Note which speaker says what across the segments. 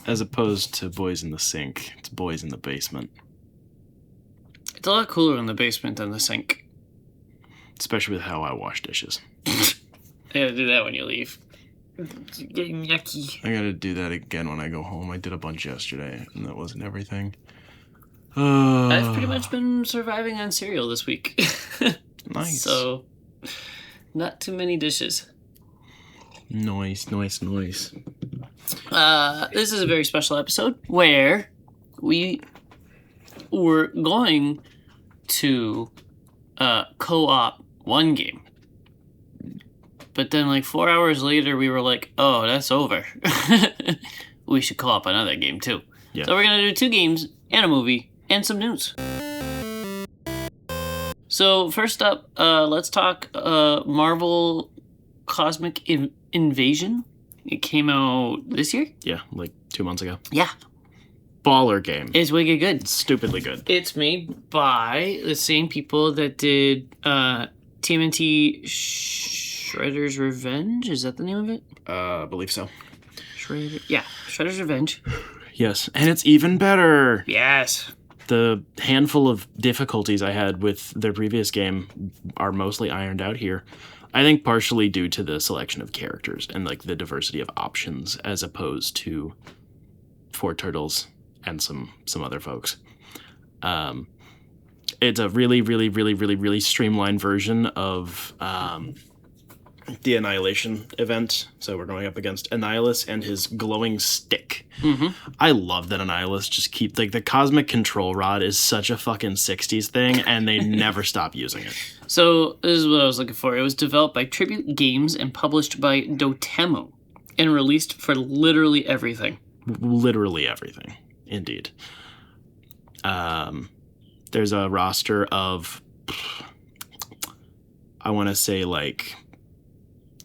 Speaker 1: As opposed to boys in the sink, it's boys in the basement.
Speaker 2: It's a lot cooler in the basement than the sink.
Speaker 1: Especially with how I wash dishes.
Speaker 2: I gotta do that when you leave. It's getting yucky.
Speaker 1: I gotta do that again when I go home. I did a bunch yesterday, and that wasn't everything.
Speaker 2: I've pretty much been surviving on cereal this week.
Speaker 1: Nice.
Speaker 2: So, not too many dishes.
Speaker 1: Nice.
Speaker 2: This is a very special episode where we were going to co-op one game. But then like 4 hours later, we were like, oh, that's over. We should co-op another game too.
Speaker 1: Yeah.
Speaker 2: So we're going to do 2 games and a movie and some news. So first up, let's talk Marvel Cosmic Invasion. It came out this year?
Speaker 1: Yeah, like 2 months ago.
Speaker 2: Yeah.
Speaker 1: Baller game.
Speaker 2: It's wicked good.
Speaker 1: Stupidly good.
Speaker 2: It's made by the same people that did TMNT Shredder's Revenge. Is that the name of it?
Speaker 1: I believe so.
Speaker 2: Shredder's Revenge.
Speaker 1: Yes, and it's even better.
Speaker 2: Yes.
Speaker 1: The handful of difficulties I had with their previous game are mostly ironed out here. I think partially due to the selection of characters and like the diversity of options as opposed to 4 turtles and some other folks. It's a really streamlined version of the Annihilation event. So we're going up against Annihilus and his glowing stick.
Speaker 2: Mm-hmm.
Speaker 1: I love that Annihilus just keep like the cosmic control rod is such a fucking 60s thing, and they never stop using it.
Speaker 2: So this is what I was looking for. It was developed by Tribute Games and published by Dotemu and released for literally everything.
Speaker 1: Literally everything, indeed. There's a roster of, I want to say like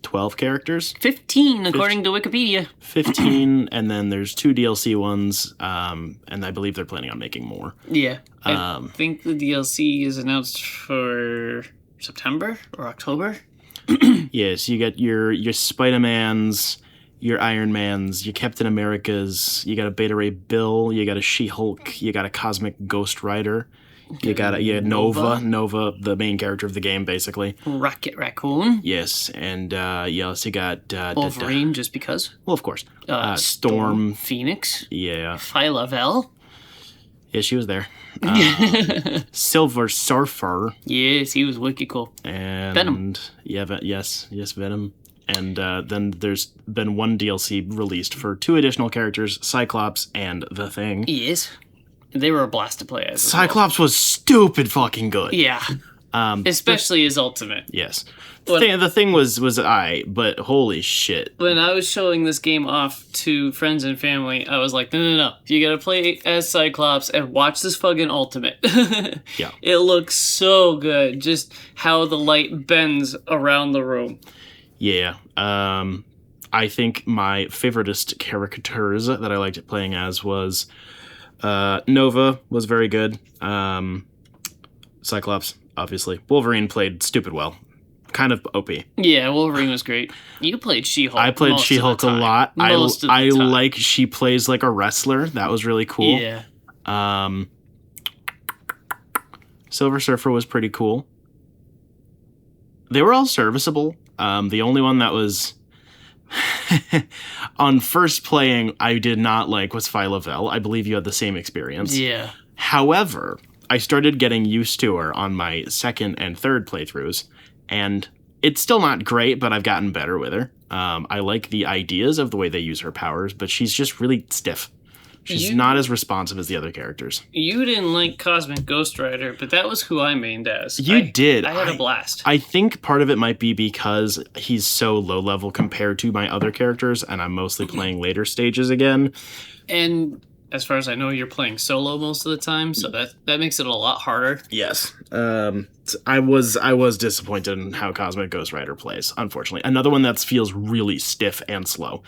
Speaker 1: 12 characters.
Speaker 2: 15, according to Wikipedia.
Speaker 1: 15, and then there's 2 DLC ones, and I believe they're planning on making more.
Speaker 2: Yeah. I think the DLC is announced for September or October.
Speaker 1: Yes, you get your Spider-Mans, your Iron Mans, your Captain Americas, you got a Beta Ray Bill, you got a She-Hulk, you got a Cosmic Ghost Rider. You got Nova, the main character of the game, basically.
Speaker 2: Rocket Raccoon.
Speaker 1: Yes, and you also got...
Speaker 2: Wolverine, just because.
Speaker 1: Well, of course.
Speaker 2: Storm. Phoenix.
Speaker 1: Yeah.
Speaker 2: Phyla Vel.
Speaker 1: Yeah, she was there. Silver Surfer.
Speaker 2: Yes, he was wicked cool.
Speaker 1: And
Speaker 2: Venom.
Speaker 1: Yeah, yes, Venom. And then there's been 1 DLC released for 2 additional characters, Cyclops and The Thing.
Speaker 2: Yes. They were a blast to play as.
Speaker 1: Cyclops was stupid fucking good.
Speaker 2: Yeah. Especially his ultimate.
Speaker 1: Yes. The thing was but holy shit.
Speaker 2: When I was showing this game off to friends and family, I was like, no. You gotta play as Cyclops and watch this fucking ultimate.
Speaker 1: Yeah.
Speaker 2: It looks so good. Just how the light bends around the room.
Speaker 1: Yeah. I think my favoritist characters that I liked playing as was Nova was very good. Cyclops, obviously. Wolverine played stupid well. Kind of OP.
Speaker 2: Yeah, Wolverine was great. You played She-Hulk.
Speaker 1: I played She-Hulk a lot. I like she plays like a wrestler. That was really cool.
Speaker 2: Yeah.
Speaker 1: Silver Surfer was pretty cool. They were all serviceable. The only one that was on first playing I did not like was Phyla Vel. I believe you had the same experience.
Speaker 2: Yeah.
Speaker 1: However, I started getting used to her on my 2nd and 3rd playthroughs, and it's still not great, but I've gotten better with her. I like the ideas of the way they use her powers, but she's just really stiff. She's not as responsive as the other characters.
Speaker 2: You didn't like Cosmic Ghost Rider, but that was who I mained as.
Speaker 1: You did.
Speaker 2: I had a blast.
Speaker 1: I think part of it might be because he's so low level compared to my other characters, and I'm mostly playing later stages again.
Speaker 2: And as far as I know, you're playing solo most of the time, so that makes it a lot harder.
Speaker 1: Yes. I was disappointed in how Cosmic Ghost Rider plays, unfortunately. Another one that feels really stiff and slow.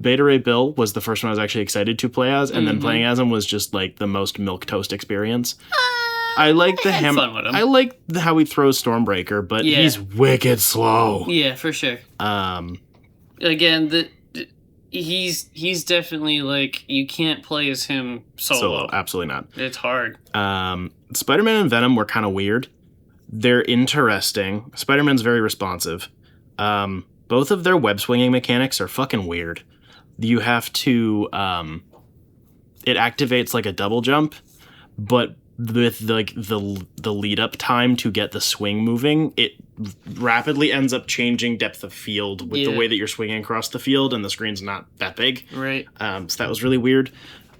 Speaker 1: Beta Ray Bill was the first one I was actually excited to play as, and then playing as him was just like the most milquetoast experience. I like the hammer. I like how he throws Stormbreaker, but he's wicked slow.
Speaker 2: Yeah, for sure. Again, he's definitely like you can't play as him solo.
Speaker 1: Absolutely not.
Speaker 2: It's hard.
Speaker 1: Spider-Man and Venom were kind of weird. They're interesting. Spider-Man's very responsive. Both of their web swinging mechanics are fucking weird. You have to it activates like a double jump, but with like the lead up time to get the swing moving, it rapidly ends up changing depth of field with the way that you're swinging across the field, and the screen's not that big.
Speaker 2: Right.
Speaker 1: So that was really weird.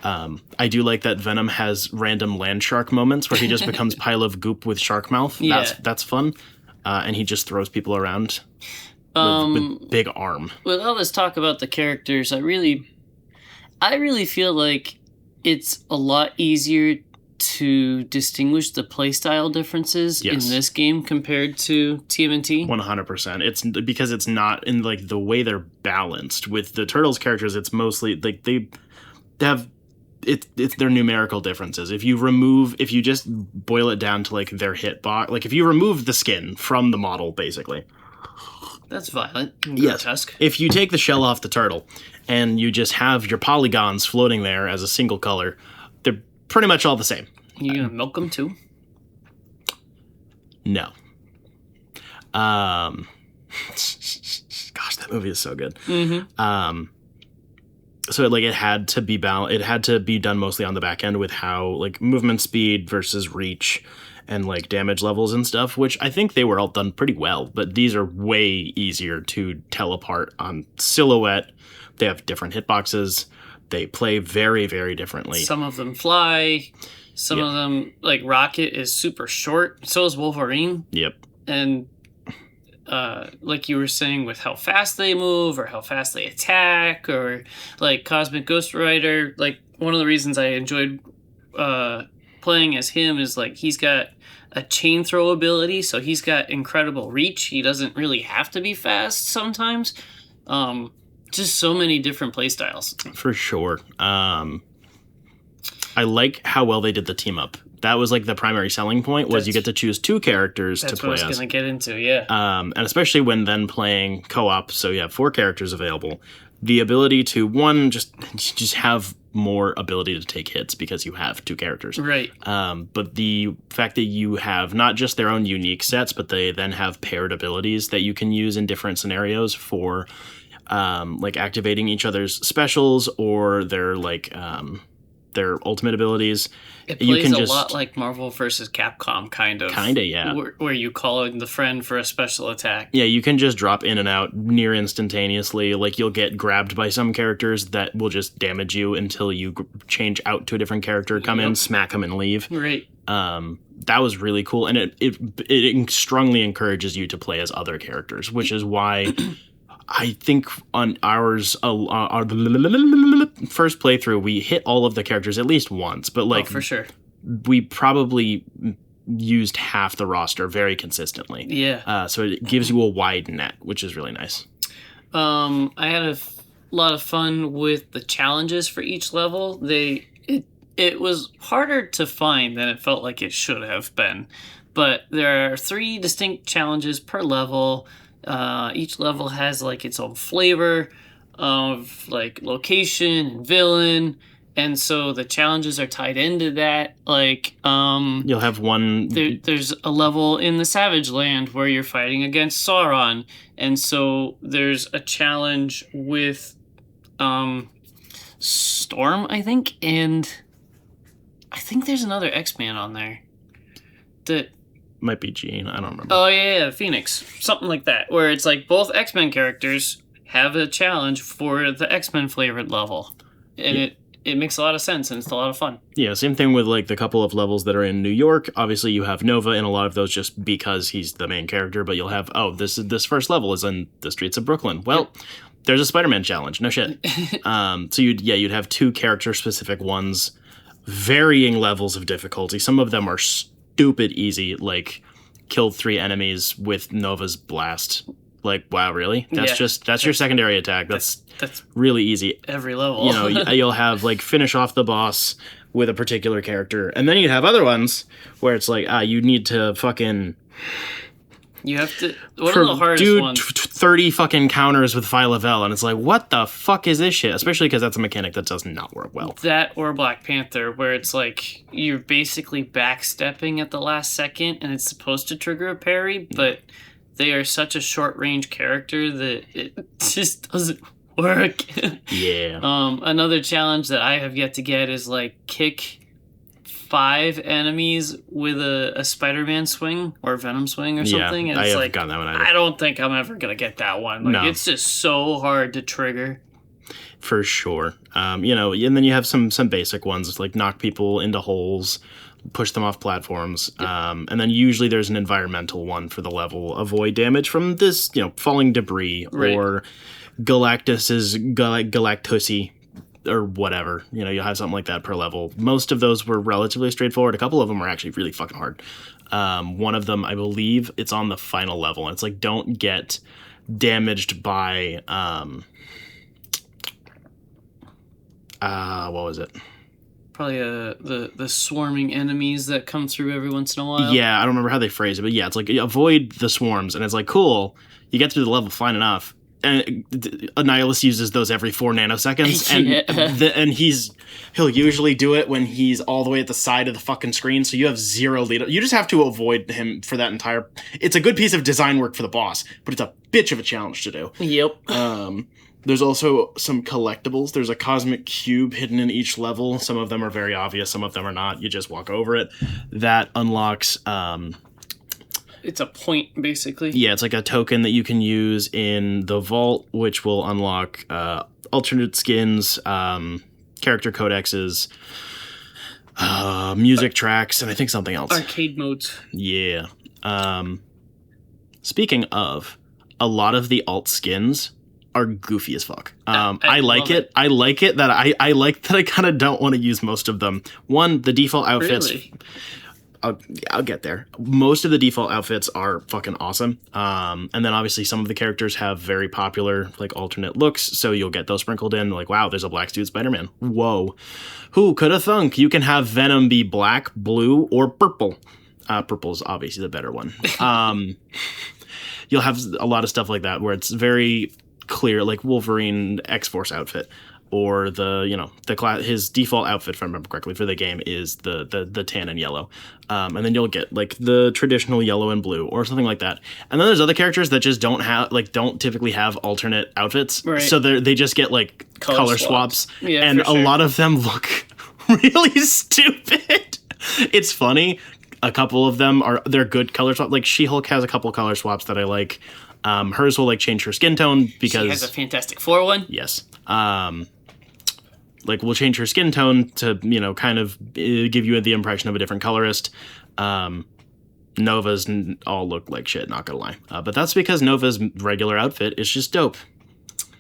Speaker 1: I do like that Venom has random land shark moments where he just becomes pile of goop with shark mouth.
Speaker 2: Yeah.
Speaker 1: That's fun. And he just throws people around with big arm.
Speaker 2: With all this talk about the characters, I really feel like it's a lot easier to distinguish the playstyle differences in this game compared to TMNT.
Speaker 1: 100%. It's because it's not in like the way they're balanced. With the Turtles characters, it's mostly like they have it's their numerical differences. If you just boil it down to like their hitbox, like if you remove the skin from the model, basically.
Speaker 2: That's violent.
Speaker 1: Yes.
Speaker 2: Grotesque.
Speaker 1: If you take the shell off the turtle and you just have your polygons floating there as a single color, they're pretty much all the same.
Speaker 2: You gonna milk them too?
Speaker 1: No. Gosh, that movie is so good.
Speaker 2: Mm-hmm.
Speaker 1: So it had to be it had to be done mostly on the back end with how like movement speed versus reach and like damage levels and stuff, which I think they were all done pretty well, but these are way easier to tell apart on Silhouette. They have different hitboxes. They play very, very differently.
Speaker 2: Some of them fly. Some of them, like Rocket, is super short. So is Wolverine.
Speaker 1: Yep.
Speaker 2: And like you were saying with how fast they move or how fast they attack, or like Cosmic Ghost Rider, like one of the reasons I enjoyed playing as him is like he's got a chain throw ability, so he's got incredible reach. He doesn't really have to be fast sometimes. Just so many different play styles.
Speaker 1: For sure. I like how well they did the team up. That was like the primary selling point, was you get to choose two characters to play as.
Speaker 2: That's what I was going to get into, yeah.
Speaker 1: And especially when then playing co-op, so you have 4 characters available. The ability to, one, just have more ability to take hits because you have 2 characters.
Speaker 2: Right.
Speaker 1: But the fact that you have not just their own unique sets, but they then have paired abilities that you can use in different scenarios for like activating each other's specials or their like their ultimate abilities.
Speaker 2: It plays a lot like Marvel vs. Capcom, kind of.
Speaker 1: Kinda, yeah.
Speaker 2: Where you call in the friend for a special attack.
Speaker 1: Yeah, you can just drop in and out near instantaneously. Like, you'll get grabbed by some characters that will just damage you until you change out to a different character, come in, smack them, and leave.
Speaker 2: Right.
Speaker 1: That was really cool, and it strongly encourages you to play as other characters, which is why... I think on our first playthrough, we hit all of the characters at least once, but like,
Speaker 2: for sure,
Speaker 1: we probably used half the roster very consistently.
Speaker 2: Yeah.
Speaker 1: So it gives you a wide net, which is really nice.
Speaker 2: I had a lot of fun with the challenges for each level. It was harder to find than it felt like it should have been, but there are 3 distinct challenges per level. Each level has like its own flavor of like location and villain, and so the challenges are tied into that. Like
Speaker 1: you'll have one.
Speaker 2: There's a level in the Savage Land where you're fighting against Sauron, and so there's a challenge with Storm, I think, and I think there's another X-Man on there that.
Speaker 1: Might be Jean, I don't remember.
Speaker 2: Oh yeah, Phoenix, something like that, where it's like both X-Men characters have a challenge for the X-Men flavored level, and it makes a lot of sense and it's a lot of fun.
Speaker 1: Yeah, same thing with like the couple of levels that are in New York. Obviously, you have Nova in a lot of those just because he's the main character, but you'll have this first level is in the streets of Brooklyn. Well, there's a Spider-Man challenge. No shit. So you'd have 2 character specific ones, varying levels of difficulty. Some of them are stupid easy, like kill 3 enemies with Nova's blast. Like, wow, really? That's your secondary attack. That's really easy.
Speaker 2: Every level.
Speaker 1: You know, you'll have like finish off the boss with a particular character, and then you have other ones where it's like, you need to fucking.
Speaker 2: You have to. One of the hardest ones.
Speaker 1: 30 fucking counters with Phyla-Vell, and it's like, what the fuck is this shit? Especially because that's a mechanic that does not work well.
Speaker 2: That or Black Panther, where it's like you're basically backstepping at the last second, and it's supposed to trigger a parry, but they are such a short-range character that it just doesn't work.
Speaker 1: Yeah.
Speaker 2: Another challenge that I have yet to get is like kick 5 enemies with a Spider-Man swing or Venom swing or something. And
Speaker 1: I
Speaker 2: it's
Speaker 1: haven't
Speaker 2: like,
Speaker 1: gotten that one either.
Speaker 2: I don't think I'm ever gonna get that one. Like,
Speaker 1: No.
Speaker 2: it's just so hard to trigger.
Speaker 1: For sure. You know, and then you have some basic ones like knock people into holes, push them off platforms, and then usually there's an environmental one for the level. Avoid damage from this, you know, falling debris or Galactussy or whatever. You know, you'll have something like that per level. Most of those were relatively straightforward. A couple of them are actually really fucking hard. One of them, I believe, it's on the final level, and it's like don't get damaged by what was it?
Speaker 2: Probably the swarming enemies that come through every once in a while.
Speaker 1: Yeah, I don't remember how they phrase it, but yeah, it's like avoid the swarms, and it's like cool. You get through the level fine enough. And Annihilus uses those every 4 nanoseconds, and he'll usually do it when he's all the way at the side of the fucking screen, so you have 0 lead. You just have to avoid him for that entire. It's a good piece of design work for the boss, but it's a bitch of a challenge to do.
Speaker 2: Yep.
Speaker 1: There's also some collectibles. There's a cosmic cube hidden in each level. Some of them are very obvious, some of them are not. You just walk over it. That unlocks.
Speaker 2: It's a point, basically.
Speaker 1: Yeah, it's like a token that you can use in the vault, which will unlock alternate skins, character codexes, music tracks, and I think something else.
Speaker 2: Arcade modes.
Speaker 1: Yeah. Speaking of, a lot of the alt skins are goofy as fuck. I like it. I like it that I like that I kind of don't want to use most of them. One, the default outfits.
Speaker 2: Really?
Speaker 1: I'll get there. Most of the default outfits are fucking awesome. And then obviously some of the characters have very popular like alternate looks, so you'll get those sprinkled in. Like, wow, there's a black suit Spider-Man. Whoa. Who could have thunk you can have Venom be black, blue, or purple? Purple's obviously the better one. You'll have a lot of stuff like that where it's very clear, like Wolverine X-Force outfit. Or his default outfit, if I remember correctly, for the game is the tan and yellow, and then you'll get like the traditional yellow and blue or something like that. And then there's other characters that just don't typically have alternate outfits,
Speaker 2: right.
Speaker 1: So they just get like color swaps,
Speaker 2: yeah,
Speaker 1: and
Speaker 2: for sure.
Speaker 1: a lot of them look really stupid. It's funny. A couple of them they're good color swaps. Like She-Hulk has a couple color swaps that I like. Hers will like change her skin tone because
Speaker 2: she has a Fantastic Four one.
Speaker 1: Yes. Like we'll change her skin tone to, kind of give you the impression of a different colorist. Nova's all look like shit, not gonna lie. But that's because Nova's regular outfit is just dope.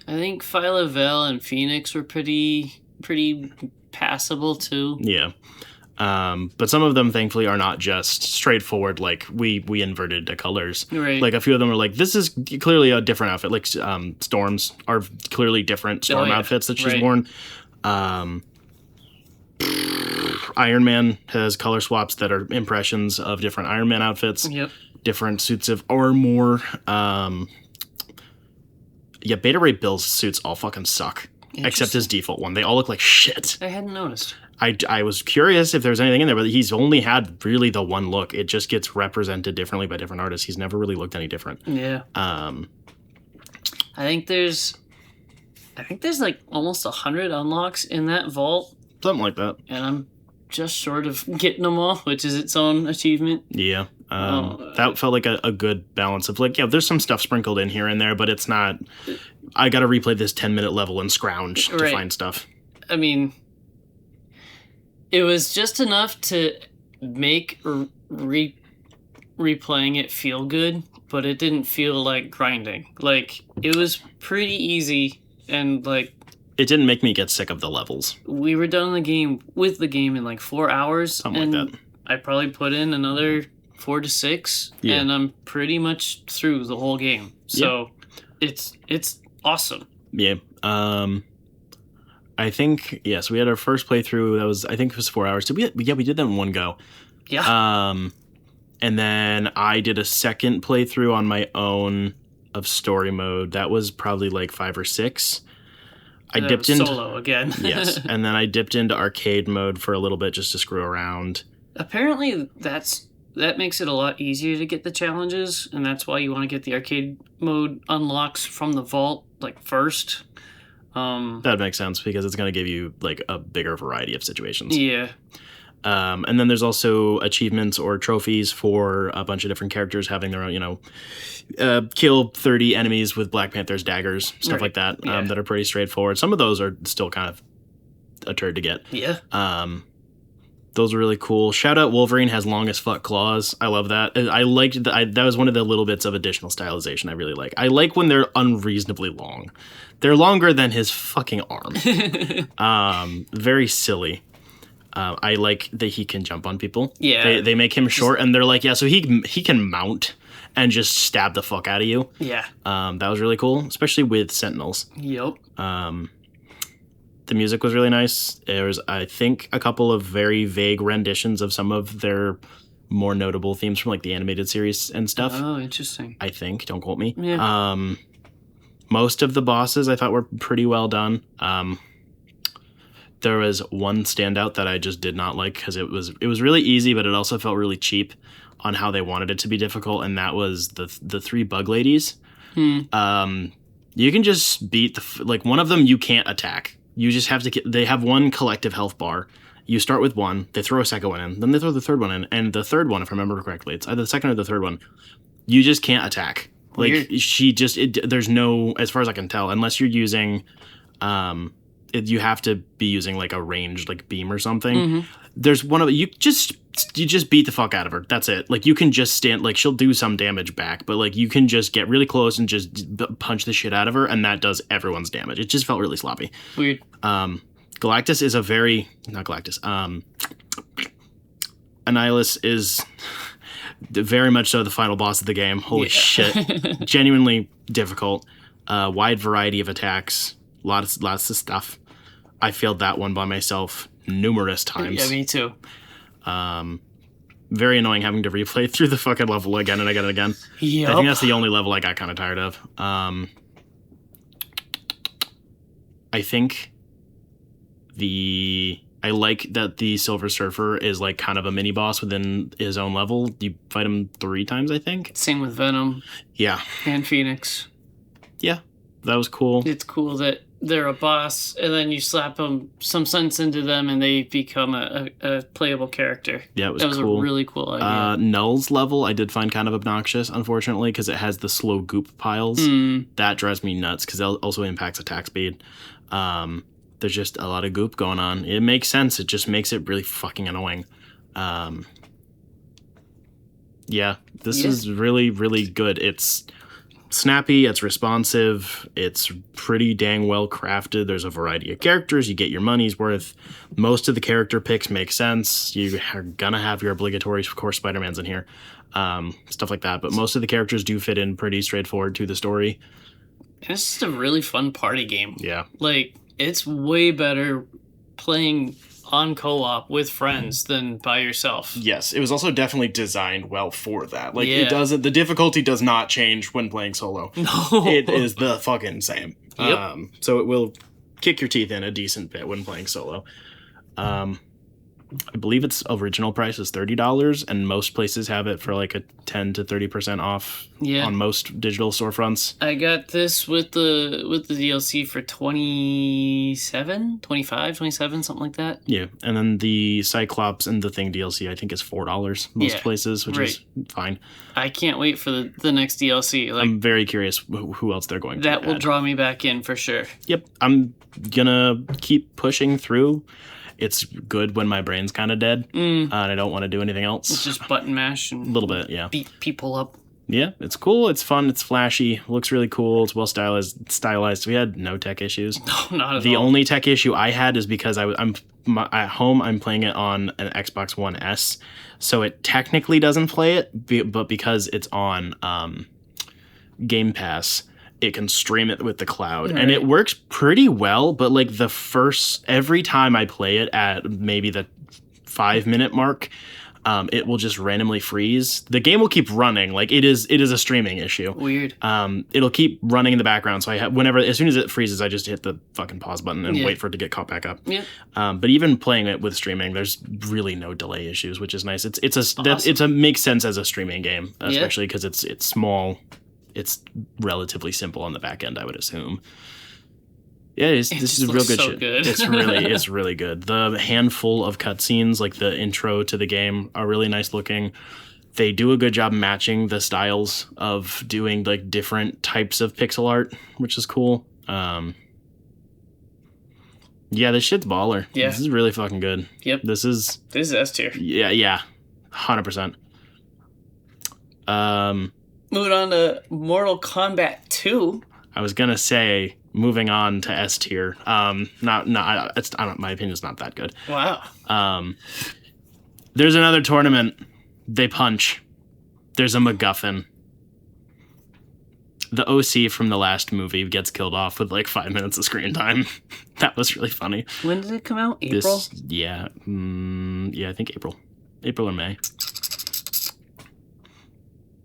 Speaker 2: I think Phyla-Vell and Phoenix were pretty passable too.
Speaker 1: Yeah. But some of them, thankfully, are not just straightforward, like, we inverted the colors.
Speaker 2: Right.
Speaker 1: Like, a few of them are like, this is clearly a different outfit. Like, Storm's are clearly different Storm outfits that she's worn. Iron Man has color swaps that are impressions of different Iron Man outfits.
Speaker 2: Yep.
Speaker 1: Different suits of armor. Beta Ray Bill's suits all fucking suck. Except his default one. They all look like shit.
Speaker 2: I hadn't noticed.
Speaker 1: I was curious if there's anything in there, but he's only had really the one look. It just gets represented differently by different artists. He's never really looked any different.
Speaker 2: Yeah. I think there's like almost 100 unlocks in that vault.
Speaker 1: Something like that.
Speaker 2: And I'm just short of getting them all, which is its own achievement.
Speaker 1: Yeah. That felt like a good balance of like, there's some stuff sprinkled in here and there, but it's not, I got to replay this 10-minute level and scrounge to find stuff.
Speaker 2: I mean, it was just enough to make replaying it feel good, but it didn't feel like grinding. Like, it was pretty easy, and like,
Speaker 1: it didn't make me get sick of the levels.
Speaker 2: We were done with the game in like 4 hours.
Speaker 1: Something like that.
Speaker 2: I probably put in another 4 to 6, and I'm pretty much through the whole game. So it's awesome.
Speaker 1: Yeah. I think, yes, we had our first playthrough. I think it was 4 hours. We did that in one go.
Speaker 2: Yeah.
Speaker 1: And then I did a second playthrough on my own of story mode. That was probably like 5 or 6. I dipped into
Speaker 2: solo again.
Speaker 1: Yes, and then I dipped into arcade mode for a little bit just to screw around.
Speaker 2: Apparently, that makes it a lot easier to get the challenges, and that's why you want to get the arcade mode unlocks from the vault like first.
Speaker 1: That makes sense because it's going to give you like a bigger variety of situations.
Speaker 2: Yeah.
Speaker 1: And then there's also achievements or trophies for a bunch of different characters having their own, kill 30 enemies with Black Panther's daggers, stuff like that, that are pretty straightforward. Some of those are still kind of a turd to get.
Speaker 2: Yeah.
Speaker 1: Those are really cool. Shout out Wolverine has long as fuck claws. I love that. I liked that. That was one of the little bits of additional stylization I really like. I like when they're unreasonably long. They're longer than his fucking arm. Very silly. I like that he can jump on people.
Speaker 2: Yeah.
Speaker 1: They make him short, and they're like, yeah, so he can mount and just stab the fuck out of you.
Speaker 2: Yeah.
Speaker 1: That was really cool, especially with Sentinels.
Speaker 2: Yep.
Speaker 1: The music was really nice. There was, I think, a couple of very vague renditions of some of their more notable themes from like the animated series and stuff.
Speaker 2: Oh, interesting.
Speaker 1: I think. Don't quote me.
Speaker 2: Yeah.
Speaker 1: Most of the bosses I thought were pretty well done. There was one standout that I just did not like because it was really easy, but it also felt really cheap on how they wanted it to be difficult, and that was the 3 bug ladies. You can just beat one of them you can't attack. You just have to they have one collective health bar. You start with one, they throw a second one in, then they throw the third one in, and the third one, if I remember correctly, it's either the second or the third one, you just can't attack. Like, there's no, as far as I can tell, unless you're using, you have to be using like a ranged like beam or something. Mm-hmm. There's one of you just beat the fuck out of her. That's it. Like, you can just stand, like, she'll do some damage back, but like you can just get really close and just punch the shit out of her, and that does everyone's damage. It just felt really sloppy.
Speaker 2: Weird.
Speaker 1: Galactus is not Galactus. Annihilus is very much so the final boss of the game. Holy shit. Genuinely difficult. Wide variety of attacks. Lots of stuff. I failed that one by myself numerous times.
Speaker 2: Yeah, me too.
Speaker 1: Very annoying having to replay through the fucking level again and again and again.
Speaker 2: Yep.
Speaker 1: I think that's the only level I got kind of tired of. I think I like that the Silver Surfer is like kind of a mini boss within his own level. You fight him 3 times, I think.
Speaker 2: Same with Venom.
Speaker 1: Yeah.
Speaker 2: And Phoenix.
Speaker 1: Yeah, that was cool.
Speaker 2: It's cool that they're a boss, and then you slap some sense into them, and they become a playable character.
Speaker 1: Yeah,
Speaker 2: that was
Speaker 1: cool.
Speaker 2: A really cool idea.
Speaker 1: Null's level I did find kind of obnoxious, unfortunately, because it has the slow goop piles. That drives me nuts because it also impacts attack speed. There's just a lot of goop going on. It makes sense. It just makes it really fucking annoying. This is really, really good. It's snappy, it's responsive, it's pretty dang well crafted. There's a variety of characters. You get your money's worth. Most of the character picks make sense. You are gonna have your obligatory, of course, Spider-Man's in here. Stuff like that. But most of the characters do fit in pretty straightforward to the story.
Speaker 2: It's just a really fun party game.
Speaker 1: Yeah.
Speaker 2: Like, it's way better playing on co-op with friends than by yourself.
Speaker 1: Yes, it was also definitely designed well for that. Like, the difficulty does not change when playing solo.
Speaker 2: No.
Speaker 1: It is the fucking same.
Speaker 2: Yep.
Speaker 1: So it will kick your teeth in a decent bit when playing solo. I believe its original price is $30, and most places have it for like a 10 to 30% off on most digital storefronts.
Speaker 2: I got this with the DLC for 27, something like that.
Speaker 1: Yeah, and then the Cyclops and the Thing DLC I think is $4 most places, which is fine.
Speaker 2: I can't wait for the next DLC. Like,
Speaker 1: I'm very curious who else they're going to
Speaker 2: That will draw me back in for sure.
Speaker 1: Yep, I'm gonna keep pushing through. It's good when my brain's kind of dead, and I don't want to do anything else.
Speaker 2: It's just button mash and
Speaker 1: a little bit, yeah.
Speaker 2: Beat people up.
Speaker 1: Yeah, it's cool. It's fun. It's flashy. Looks really cool. It's well stylized. We had no tech issues.
Speaker 2: No, not at all.
Speaker 1: The only tech issue I had is because I'm at home. I'm playing it on an Xbox One S, so it technically doesn't play it, but because it's on Game Pass, it can stream it with the cloud, and it works pretty well. But like every time I play it at maybe the 5-minute mark, it will just randomly freeze. The game will keep running. Like it is a streaming issue.
Speaker 2: Weird.
Speaker 1: It'll keep running in the background. So as soon as it freezes, I just hit the fucking pause button and wait for it to get caught back up.
Speaker 2: Yeah.
Speaker 1: But even playing it with streaming, there's really no delay issues, which is nice.
Speaker 2: Awesome.
Speaker 1: It makes sense as a streaming game, especially because it's small. It's relatively simple on the back end, I would assume. Yeah, this is real good shit.
Speaker 2: Good.
Speaker 1: It's really good. The handful of cutscenes, like the intro to the game, are really nice looking. They do a good job matching the styles of doing like different types of pixel art, which is cool. Yeah, this shit's baller.
Speaker 2: Yeah.
Speaker 1: This is really fucking good.
Speaker 2: Yep.
Speaker 1: This is
Speaker 2: S tier.
Speaker 1: Yeah. 100%.
Speaker 2: Moving on to Mortal Kombat 2.
Speaker 1: I was gonna say moving on to S tier. My opinion's not that good.
Speaker 2: Wow.
Speaker 1: There's another tournament. They punch. There's a MacGuffin. The OC from the last movie gets killed off with like 5 minutes of screen time. That was really funny.
Speaker 2: When did it come out? April?
Speaker 1: Yeah, I think April or May.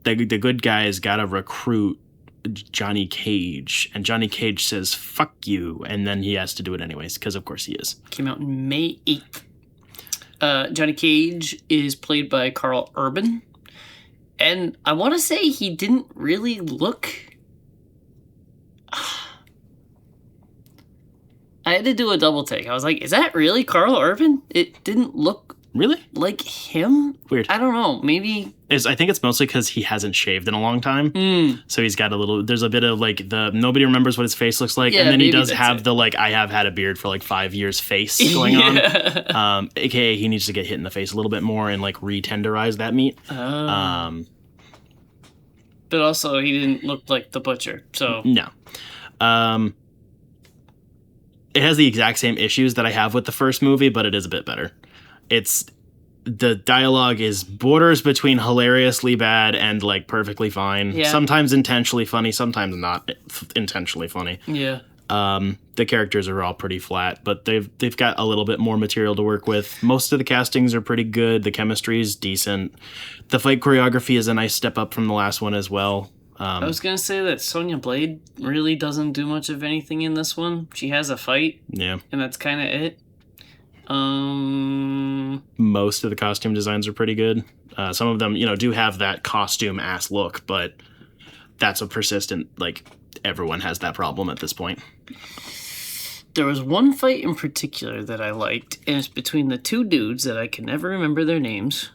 Speaker 1: The good guys gotta recruit Johnny Cage, and Johnny Cage says "fuck you," and then he has to do it anyways because of course he is.
Speaker 2: Came out in May 8th. Johnny Cage is played by Carl Urban, and I want to say he didn't really look. I had to do a double take. I was like, "Is that really Carl Urban?" It didn't look
Speaker 1: Really
Speaker 2: like him.
Speaker 1: Weird.
Speaker 2: I don't know. Maybe.
Speaker 1: I think it's mostly because he hasn't shaved in a long time. So he's got there's a bit of like nobody remembers what his face looks like.
Speaker 2: Yeah,
Speaker 1: and then he does
Speaker 2: that's
Speaker 1: have
Speaker 2: it.
Speaker 1: the like, I have had a beard for like 5 years face going on. AKA he needs to get hit in the face a little bit more and like re-tenderize that meat.
Speaker 2: But also he didn't look like the butcher. So.
Speaker 1: No. It has the exact same issues that I have with the first movie, but it is a bit better. The dialogue is borders between hilariously bad and like perfectly fine.
Speaker 2: Yeah.
Speaker 1: Sometimes intentionally funny, sometimes not intentionally funny.
Speaker 2: Yeah.
Speaker 1: The characters are all pretty flat, but they've got a little bit more material to work with. Most of the castings are pretty good. The chemistry is decent. The fight choreography is a nice step up from the last one as well.
Speaker 2: I was gonna say that Sonya Blade really doesn't do much of anything in this one. She has a fight.
Speaker 1: Yeah.
Speaker 2: And that's kind of it.
Speaker 1: Most of the costume designs are pretty good. Some of them, do have that costume ass look, but that's a persistent, like, everyone has that problem at this point.
Speaker 2: There was one fight in particular that I liked, and it's between the two dudes that I can never remember their names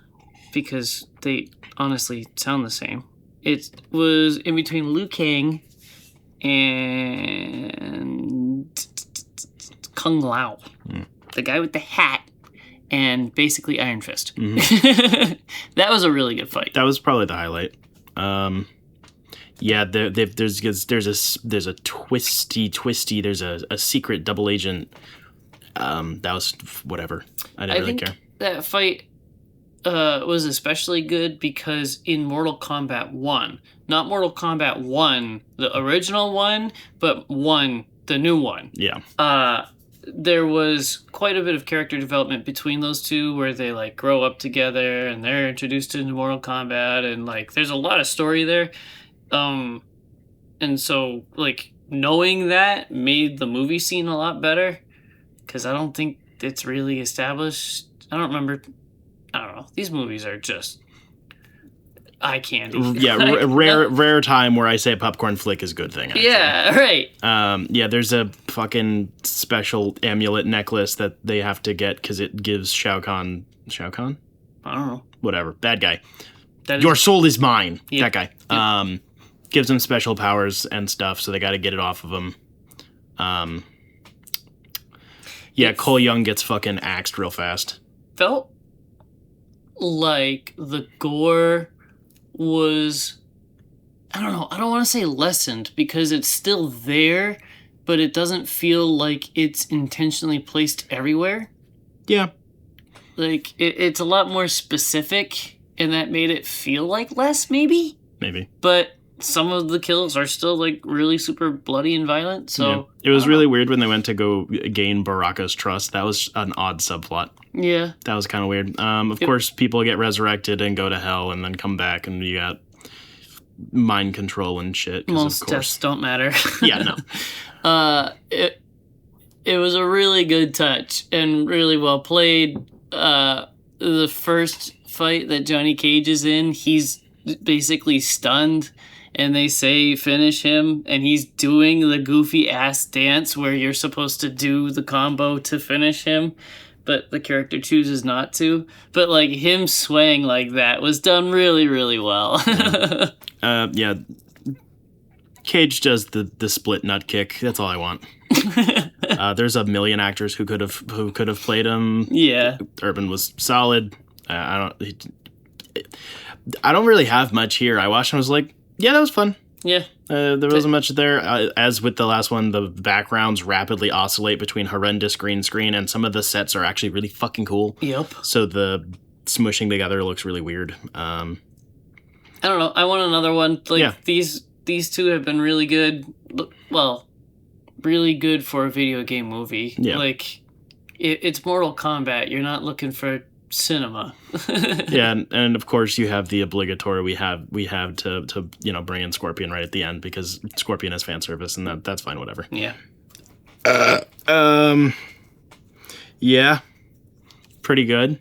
Speaker 2: because they honestly sound the same. It was in between Liu Kang and Kung Lao. The guy with the hat and basically Iron Fist.
Speaker 1: Mm-hmm.
Speaker 2: That was a really good fight.
Speaker 1: That was probably the highlight. Yeah, there's a twisty, there's a secret double agent. That was whatever. I didn't really care.
Speaker 2: That fight was especially good because in Mortal Kombat 1, not Mortal Kombat 1, the original one, but 1, the new one.
Speaker 1: Yeah.
Speaker 2: There was quite a bit of character development between those two where they like grow up together and they're introduced into Mortal Kombat and like there's a lot of story there. And so like knowing that made the movie scene a lot better because I don't think it's really established. I don't know. These movies are just eye candy.
Speaker 1: Yeah, rare time where I say popcorn flick is a good thing. Actually.
Speaker 2: Yeah, right.
Speaker 1: Yeah, there's a fucking special amulet necklace that they have to get because it gives Shao Kahn? I don't know. Whatever. Bad guy. Your soul is mine. Yep. That guy. Yep. Gives him special powers and stuff, so they got to get it off of him. Yeah, Cole Young gets fucking axed real fast.
Speaker 2: Felt like the gore was, I don't know, I don't want to say lessened because it's still there, but it doesn't feel like it's intentionally placed everywhere.
Speaker 1: Yeah.
Speaker 2: Like, it's a lot more specific, and that made it feel like less, maybe?
Speaker 1: Maybe.
Speaker 2: But some of the kills are still like really super bloody and violent. So
Speaker 1: it was really weird when they went to go gain Baraka's trust. That was an odd subplot.
Speaker 2: Yeah,
Speaker 1: that was kind of weird. Of course, people get resurrected and go to hell and then come back, and you got mind control and shit.
Speaker 2: Most deaths don't matter.
Speaker 1: Yeah, no.
Speaker 2: It was a really good touch and really well played. The first fight that Johnny Cage is in, he's basically stunned, and they say finish him, and he's doing the goofy ass dance where you're supposed to do the combo to finish him, but the character chooses not to. But like him swaying like that was done really, really well.
Speaker 1: Yeah. Cage does the split nut kick. That's all I want. There's a million actors who could have played him.
Speaker 2: Yeah.
Speaker 1: Urban was solid. I don't really have much here. I watched and was like, yeah, that was fun.
Speaker 2: Yeah.
Speaker 1: There wasn't much there. As with the last one, the backgrounds rapidly oscillate between horrendous green screen, and some of the sets are actually really fucking cool.
Speaker 2: Yep.
Speaker 1: So the smushing together looks really weird.
Speaker 2: I don't know. I want another one. Like,
Speaker 1: yeah.
Speaker 2: These two have been really good. Well, really good for a video game movie.
Speaker 1: Yeah.
Speaker 2: Like, it's Mortal Kombat. You're not looking for cinema.
Speaker 1: Yeah, and of course you have the obligatory we have to bring in Scorpion right at the end, because Scorpion has fan service, and that's fine, whatever.
Speaker 2: Yeah.
Speaker 1: Yeah. Pretty good.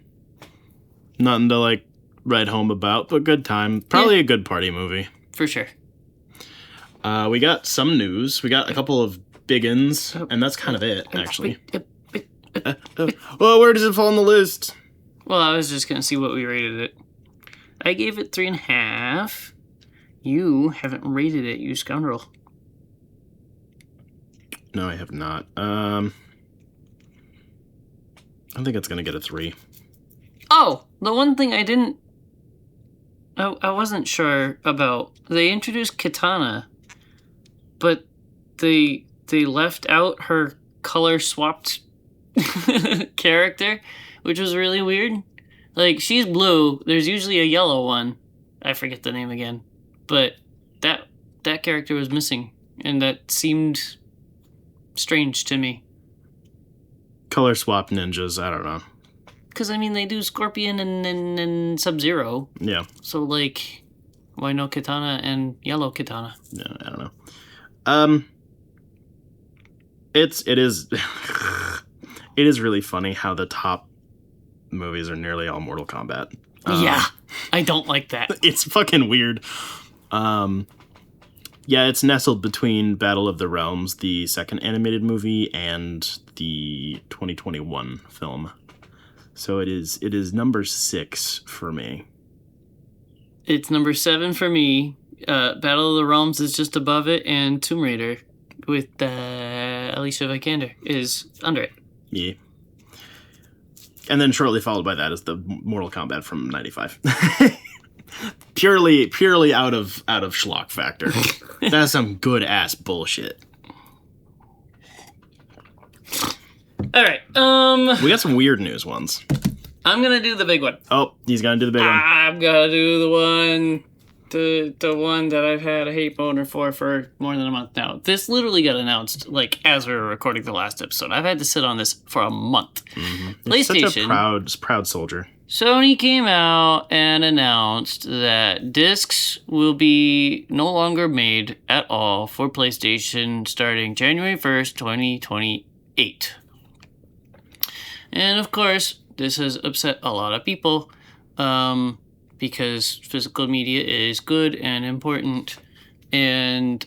Speaker 1: Nothing to like write home about, but good time. Probably a good party movie.
Speaker 2: For sure.
Speaker 1: We got some news. We got a couple of biggins, and that's kind of it, actually. Well, where does it fall on the list?
Speaker 2: Well, I was just going to see what we rated it. I gave it 3.5. You haven't rated it, you scoundrel.
Speaker 1: No, I have not. I think it's going to get a 3.
Speaker 2: Oh, the one thing I wasn't sure about. They introduced Katana, but they left out her color-swapped character, which was really weird. Like, she's blue. There's usually a yellow one. I forget the name again. But that character was missing, and that seemed strange to me.
Speaker 1: Color swap ninjas, I don't know.
Speaker 2: Because, I mean, they do Scorpion and Sub-Zero.
Speaker 1: Yeah.
Speaker 2: So, like, why no Katana and yellow Katana?
Speaker 1: Yeah, I don't know. It is it is really funny how the top movies are nearly all Mortal Kombat.
Speaker 2: Yeah, I don't like that.
Speaker 1: It's fucking weird. Yeah, it's nestled between Battle of the Realms, the second animated movie, and the 2021 film. So it is number 6 for me.
Speaker 2: It's number 7 for me. Battle of the Realms is just above it, and Tomb Raider with Alicia Vikander is under it.
Speaker 1: Yeah. And then shortly followed by that is the Mortal Kombat from 95. purely out of schlock factor. That's some good ass bullshit.
Speaker 2: All right.
Speaker 1: We got some weird news ones.
Speaker 2: I'm gonna do the big one.
Speaker 1: Oh, he's gonna do the big one.
Speaker 2: I'm gonna do the one that I've had a hate boner for more than a month now. This literally got announced like as we were recording the last episode. I've had to sit on this for a month.
Speaker 1: Mm-hmm.
Speaker 2: PlayStation,
Speaker 1: such a proud soldier.
Speaker 2: Sony came out and announced that discs will be no longer made at all for PlayStation starting January 1st, 2028. And of course, this has upset a lot of people because physical media is good and important. And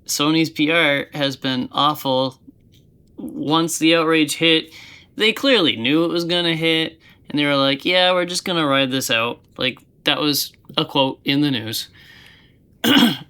Speaker 2: Sony's PR has been awful. Once the outrage hit, they clearly knew it was going to hit. And they were like, yeah, we're just going to ride this out. Like, that was a quote in the news.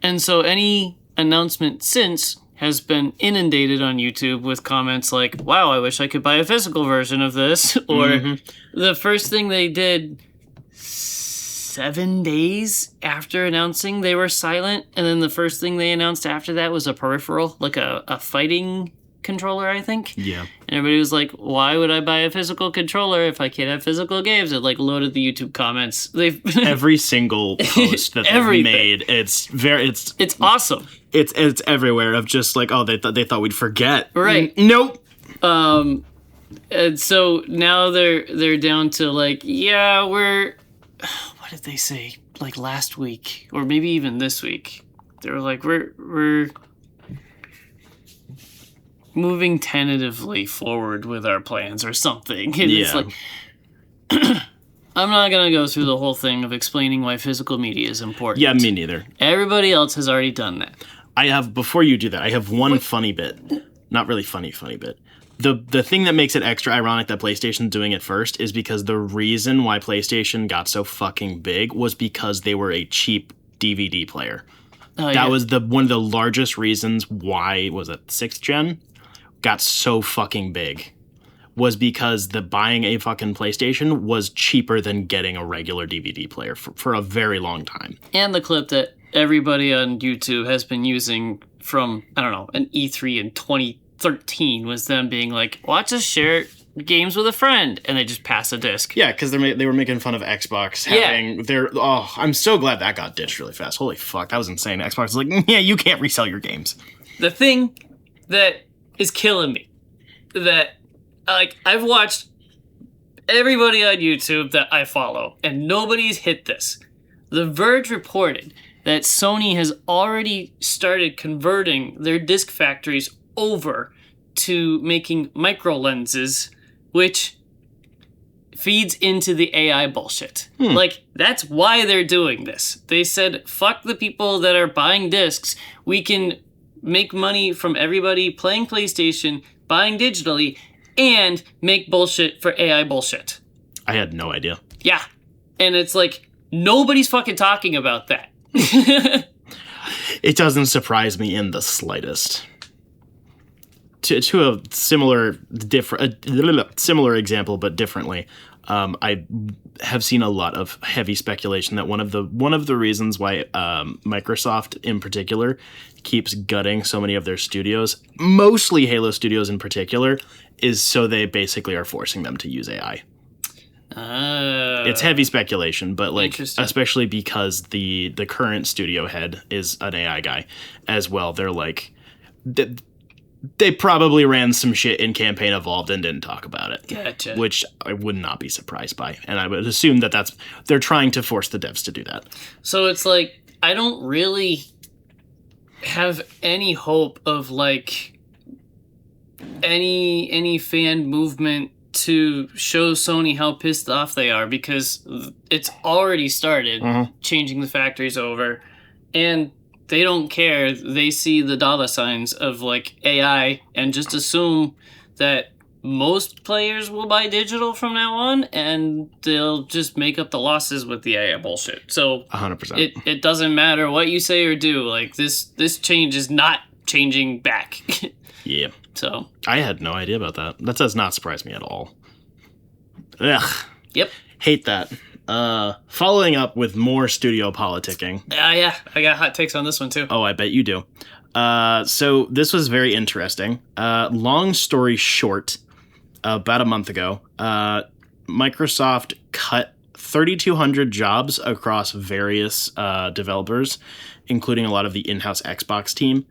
Speaker 2: And so any announcement since has been inundated on YouTube with comments like, wow, I wish I could buy a physical version of this. Or the first thing they did 7 days after announcing they were silent. And then the first thing they announced after that was a peripheral, like a fighting controller, I think.
Speaker 1: Yeah.
Speaker 2: And everybody was like, why would I buy a physical controller if I can't have physical games? It like loaded the YouTube comments. They've
Speaker 1: Every single post that they've made, it's
Speaker 2: awesome.
Speaker 1: It's everywhere of just like, oh, they thought we'd forget.
Speaker 2: Right.
Speaker 1: Nope.
Speaker 2: And so now they're down to like, yeah, what did they say? Like last week or maybe even this week. They were like, we're moving tentatively forward with our plans or something. And it's like, I'm not going to go through the whole thing of explaining why physical media is important.
Speaker 1: Yeah, me neither.
Speaker 2: Everybody else has already done that.
Speaker 1: Before you do that, I have one funny bit. Not really funny bit. The thing that makes it extra ironic that PlayStation's doing it first is because the reason why PlayStation got so fucking big was because they were a cheap DVD player. That was one of the largest reasons why, was it 6th gen, got so fucking big. Was because buying a fucking PlayStation was cheaper than getting a regular DVD player for a very long time. And
Speaker 2: the clip that everybody on YouTube has been using from, I don't know, an E3 in 2013 was them being like, watch us share games with a friend, and they just pass a disc.
Speaker 1: Yeah, because they were making fun of Xbox having their... Oh, I'm so glad that got ditched really fast. Holy fuck, that was insane. Xbox was like, yeah, you can't resell your games.
Speaker 2: The thing that is killing me, that, like, I've watched everybody on YouTube that I follow, and nobody's hit this. The Verge reported that Sony has already started converting their disc factories over to making micro lenses, which feeds into the AI bullshit. Like, that's why they're doing this. They said, fuck the people that are buying discs. We can make money from everybody playing PlayStation, buying digitally, and make bullshit for AI bullshit.
Speaker 1: I had no idea.
Speaker 2: Yeah. And it's like, nobody's fucking talking about that.
Speaker 1: It doesn't surprise me in the slightest. To a similar example, but differently, I have seen a lot of heavy speculation that one of the reasons why Microsoft in particular keeps gutting so many of their studios, mostly Halo Studios in particular, is so they basically are forcing them to use AI. It's heavy speculation, but like especially because the current studio head is an AI guy as well. They're like they probably ran some shit in Campaign Evolved and didn't talk about it.
Speaker 2: Gotcha.
Speaker 1: Which I would not be surprised by, and I would assume that they're trying to force the devs to do that.
Speaker 2: So it's like I don't really have any hope of like any fan movement to show Sony how pissed off they are, because it's already started changing the factories over, and they don't care. They see the dollar signs of like AI and just assume that most players will buy digital from now on, and they'll just make up the losses with the AI bullshit. So
Speaker 1: 100%.
Speaker 2: It doesn't matter what you say or do. Like this change is not changing back.
Speaker 1: Yeah.
Speaker 2: So
Speaker 1: I had no idea about that. That does not surprise me at all. Ugh.
Speaker 2: Yep.
Speaker 1: Hate that. Following up with more studio politicking.
Speaker 2: Yeah. I got hot takes on this one too.
Speaker 1: Oh, I bet you do. So this was very interesting. Long story short, about a month ago, Microsoft cut 3,200 jobs across various developers, including a lot of the in-house Xbox team.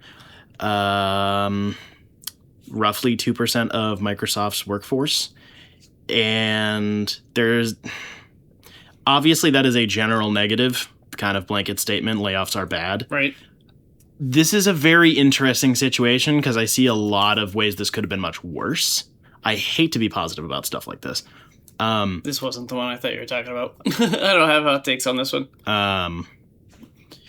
Speaker 1: Roughly 2% of Microsoft's workforce. And there's... Obviously, that is a general negative kind of blanket statement. Layoffs are bad.
Speaker 2: Right.
Speaker 1: This is a very interesting situation because I see a lot of ways this could have been much worse. I hate to be positive about stuff like this.
Speaker 2: This wasn't the one I thought you were talking about. I don't have hot takes on this one.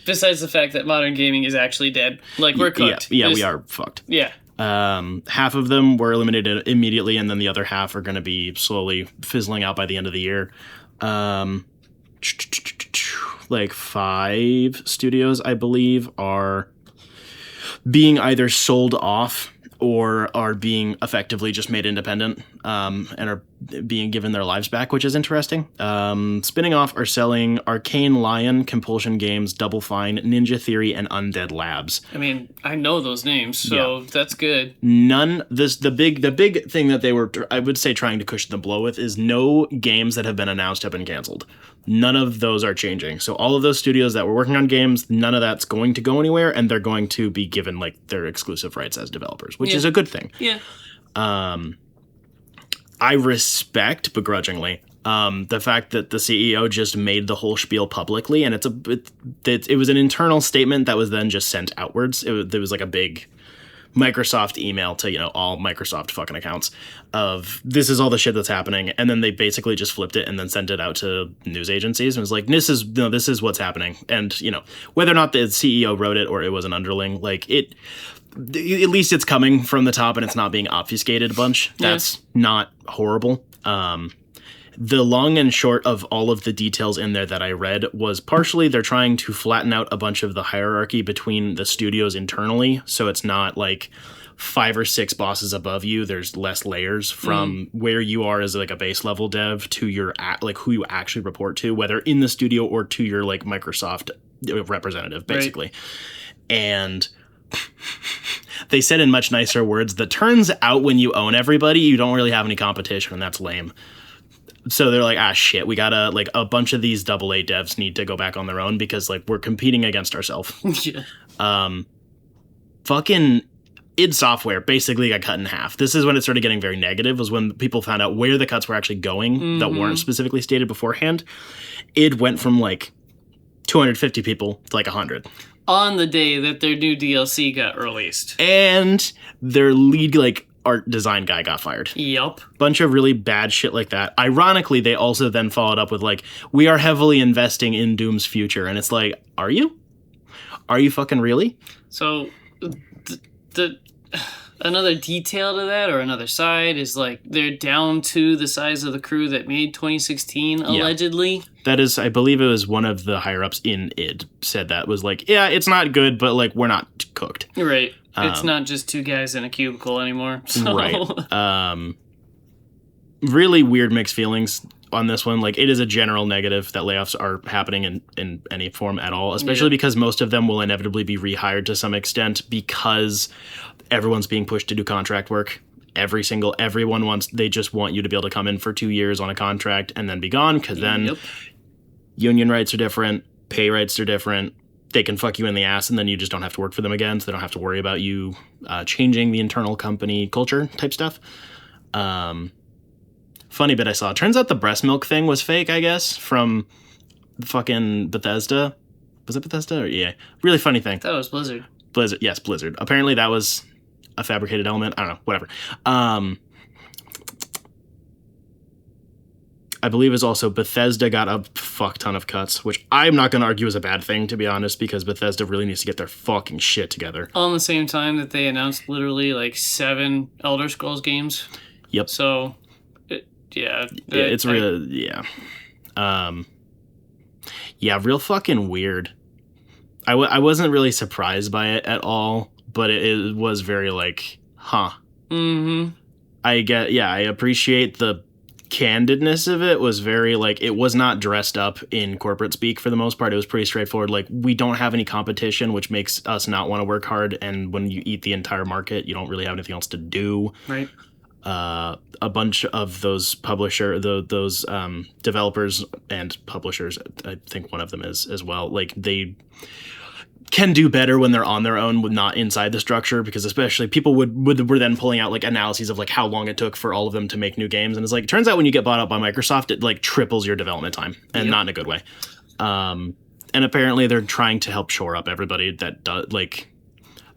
Speaker 2: Besides the fact that modern gaming is actually dead. Like, we're cooked.
Speaker 1: Yeah, we are fucked.
Speaker 2: Yeah.
Speaker 1: Half of them were eliminated immediately, and then the other half are going to be slowly fizzling out by the end of the year. Like 5 studios, I believe, are being either sold off or are being effectively just made independent, and are being given their lives back, which is interesting. Spinning off are selling Arcane Lion, Compulsion Games, Double Fine, Ninja Theory, and Undead Labs.
Speaker 2: I mean, I know those names, so that's good.
Speaker 1: The big thing that they were, I would say, trying to cushion the blow with is no games that have been announced have been canceled. None of those are changing. So all of those studios that were working on games, none of that's going to go anywhere, and they're going to be given like their exclusive rights as developers, which is a good thing.
Speaker 2: Yeah.
Speaker 1: I respect begrudgingly the fact that the CEO just made the whole spiel publicly, and it was an internal statement that was then just sent outwards. There was like a big Microsoft email to all Microsoft fucking accounts of this is all the shit that's happening, and then they basically just flipped it and then sent it out to news agencies and was like, this is what's happening. And whether or not the CEO wrote it or it was an underling, like it, at least it's coming from the top and it's not being obfuscated a bunch. That's not horrible. The long and short of all of the details in there that I read was partially they're trying to flatten out a bunch of the hierarchy between the studios internally. So it's not like 5 or 6 bosses above you. There's less layers from where you are as like a base level dev to your like who you actually report to, whether in the studio or to your like Microsoft representative, basically. Right. And they said in much nicer words that turns out when you own everybody, you don't really have any competition, and that's lame. So they're like, shit, we gotta, like, a bunch of these AA devs need to go back on their own because, like, we're competing against ourselves. Fucking id Software basically got cut in half. This is when it started getting very negative, was when people found out where the cuts were actually going that weren't specifically stated beforehand. Id went from, like, 250 people to, like, 100.
Speaker 2: On the day that their new DLC got released.
Speaker 1: And their lead, like, art design guy got fired.
Speaker 2: Yep.
Speaker 1: Bunch of really bad shit like that. Ironically, they also then followed up with like, we are heavily investing in Doom's future. And it's like, are you? Are you fucking really?
Speaker 2: So another detail to that, or another side, is like they're down to the size of the crew that made 2016, allegedly.
Speaker 1: That is, I believe it was one of the higher ups in id said that, was like, yeah, it's not good, but like we're not cooked.
Speaker 2: Right. It's not just 2 guys in a cubicle anymore. So.
Speaker 1: Right. Really weird mixed feelings on this one. Like, it is a general negative that layoffs are happening in any form at all, especially because most of them will inevitably be rehired to some extent because everyone's being pushed to do contract work. Everyone they just want you to be able to come in for 2 years on a contract and then be gone, because then union rights are different, pay rates are different. They can fuck you in the ass, and then you just don't have to work for them again, so they don't have to worry about you changing the internal company culture type stuff. Funny bit I saw. Turns out the breast milk thing was fake, I guess, from fucking Bethesda. Was it Bethesda or EA? Really funny thing.
Speaker 2: That was Blizzard.
Speaker 1: Yes, Blizzard. Apparently that was a fabricated element. I don't know, whatever. I believe is also Bethesda got a fuck ton of cuts, which I'm not going to argue is a bad thing, to be honest, because Bethesda really needs to get their fucking shit together.
Speaker 2: On the same time that they announced literally like 7 Elder Scrolls games.
Speaker 1: Yep.
Speaker 2: So,
Speaker 1: it's really, real fucking weird. I wasn't really surprised by it at all, but it was very like, huh.
Speaker 2: Mm-hmm.
Speaker 1: I appreciate the candidness of it. Was very like, it was not dressed up in corporate speak for the most part. It was pretty straightforward. Like, we don't have any competition, which makes us not want to work hard. And when you eat the entire market, you don't really have anything else to do.
Speaker 2: Right.
Speaker 1: A bunch of those developers and publishers, I think one of them is as well, like, they can do better when they're on their own, not inside the structure, because especially people were then pulling out like analyses of like how long it took for all of them to make new games, and it's like, it turns out when you get bought up by Microsoft, it like triples your development time, and not in a good way. And apparently they're trying to help shore up everybody that does, like,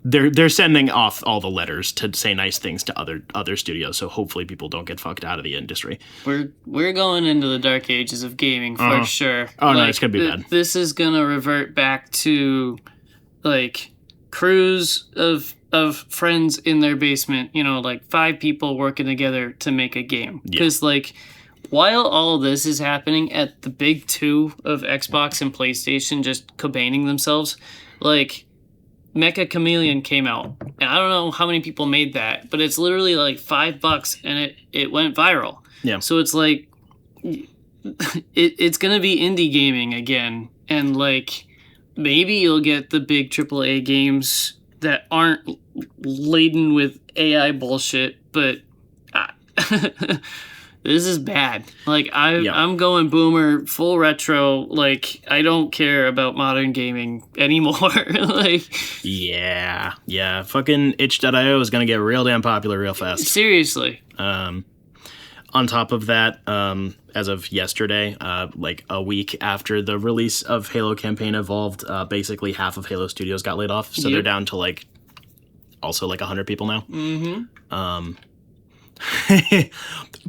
Speaker 1: they're sending off all the letters to say nice things to other studios, so hopefully people don't get fucked out of the industry.
Speaker 2: We're going into the dark ages of gaming for sure.
Speaker 1: Oh, no, it's gonna be bad.
Speaker 2: This is gonna revert back to like crews of friends in their basement, like 5 people working together to make a game. Because like, while all of this is happening at the big 2 of Xbox and PlayStation just cabaning themselves, like, Mecha Chameleon came out, and I don't know how many people made that, but it's literally like $5, and it went viral.
Speaker 1: Yeah.
Speaker 2: So it's like it's gonna be indie gaming again, and like maybe you'll get the big AAA games that aren't laden with AI bullshit, but this is bad. Like I'm going boomer, full retro. Like I don't care about modern gaming anymore. Like
Speaker 1: yeah, fucking itch.io is gonna get real damn popular real fast.
Speaker 2: Seriously.
Speaker 1: On top of that, as of yesterday, like a week after the release of Halo Campaign Evolved, basically half of Halo Studios got laid off, so they're down to like also like 100 people now. Mm-hmm.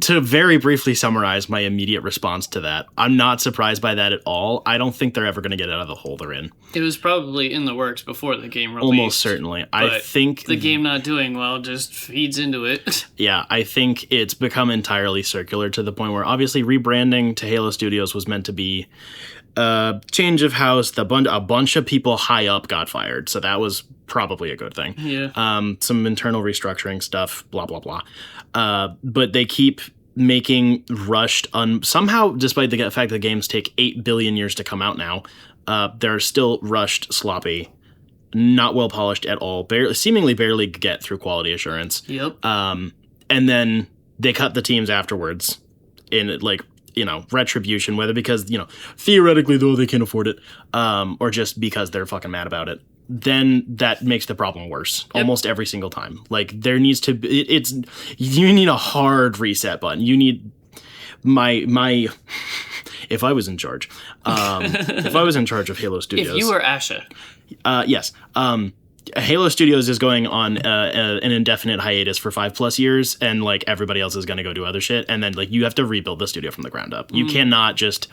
Speaker 1: To very briefly summarize my immediate response to that, I'm not surprised by that at all. I don't think they're ever going to get out of the hole they're in.
Speaker 2: It was probably in the works before the game released.
Speaker 1: Almost certainly. I think
Speaker 2: the game not doing well just feeds into it.
Speaker 1: Yeah, I think it's become entirely circular to the point where obviously rebranding to Halo Studios was meant to be a change of house. A bunch of people high up got fired, so that was probably a good thing.
Speaker 2: Yeah.
Speaker 1: Some internal restructuring stuff, blah, blah, blah. But they keep making rushed somehow, despite the fact that games take 8 billion years to come out now, they're still rushed, sloppy, not well polished at all, seemingly barely get through quality assurance.
Speaker 2: Yep.
Speaker 1: And then they cut the teams afterwards in like, retribution, whether because, theoretically though they can afford it, or just because they're fucking mad about it. Then that makes the problem worse almost every single time. Like there needs to be, you need a hard reset button. You need my if I was in charge, if I was in charge of Halo Studios.
Speaker 2: If you were Asha.
Speaker 1: Yes. Halo Studios is going on an indefinite hiatus for 5+ years, and like everybody else is going to go do other shit. And then like you have to rebuild the studio from the ground up. You cannot just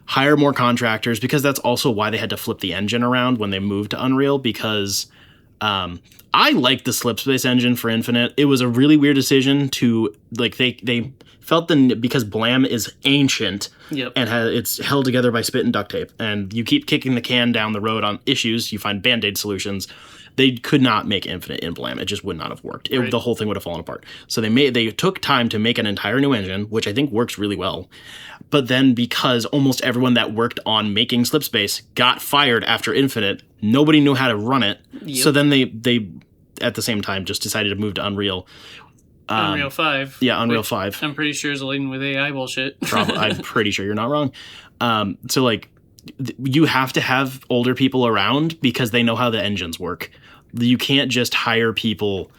Speaker 1: hire more contractors, because that's also why they had to flip the engine around when they moved to Unreal, because I like the Slipspace engine for Infinite. It was a really weird decision to like they felt because Blam is ancient and it's held together by spit and duct tape, and you keep kicking the can down the road on issues, you find Band-Aid solutions. They could not make Infinite in Blam. It just would not have worked. The whole thing would have fallen apart. So they took time to make an entire new engine, which I think works really well. But then because almost everyone that worked on making Slipspace got fired after Infinite, nobody knew how to run it. Yep. So then they at the same time just decided to move to Unreal.
Speaker 2: Unreal 5.
Speaker 1: Yeah, Unreal 5.
Speaker 2: I'm pretty sure is laden with AI bullshit.
Speaker 1: I'm pretty sure you're not wrong. So like you have to have older people around because they know how the engines work. You can't just hire people.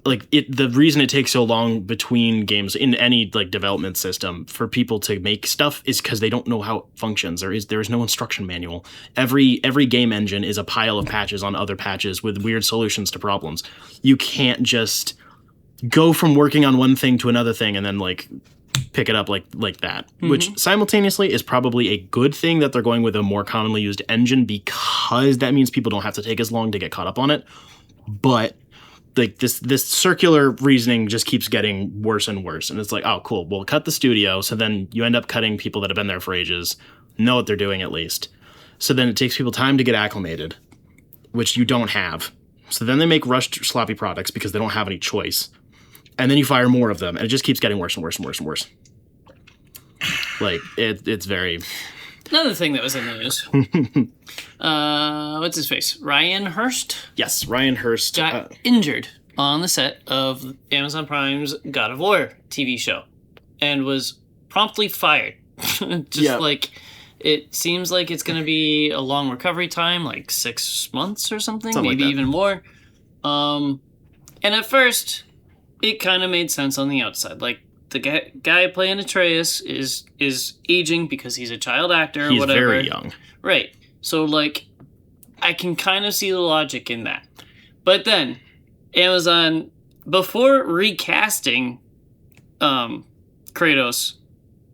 Speaker 1: Like the reason it takes so long between games in any like development system for people to make stuff is because they don't know how it functions. There is no instruction manual. Every game engine is a pile of patches on other patches with weird solutions to problems. You can't just go from working on one thing to another thing and then like pick it up like that, which simultaneously is probably a good thing that they're going with a more commonly used engine, because that means people don't have to take as long to get caught up on it. But like this circular reasoning just keeps getting worse and worse, and it's like, oh cool, we'll cut the studio, so then you end up cutting people that have been there for ages, know what they're doing at least, so then it takes people time to get acclimated, which you don't have. So then they make rushed, sloppy products because they don't have any choice. And then you fire more of them, and it just keeps getting worse and worse and worse and worse. Like, it's very...
Speaker 2: Another thing that was in the news. What's his face? Ryan Hurst?
Speaker 1: Yes, Ryan Hurst.
Speaker 2: Got injured on the set of Amazon Prime's God of War TV show, and was promptly fired. Like, it seems like it's going to be a long recovery time, like 6 months or something maybe even more. And at first... it kind of made sense on the outside. Like, the guy playing Atreus is aging because he's a child actor or whatever.
Speaker 1: He's very young.
Speaker 2: Right. So, like, I can kind of see the logic in that. But then, Amazon, before recasting Kratos,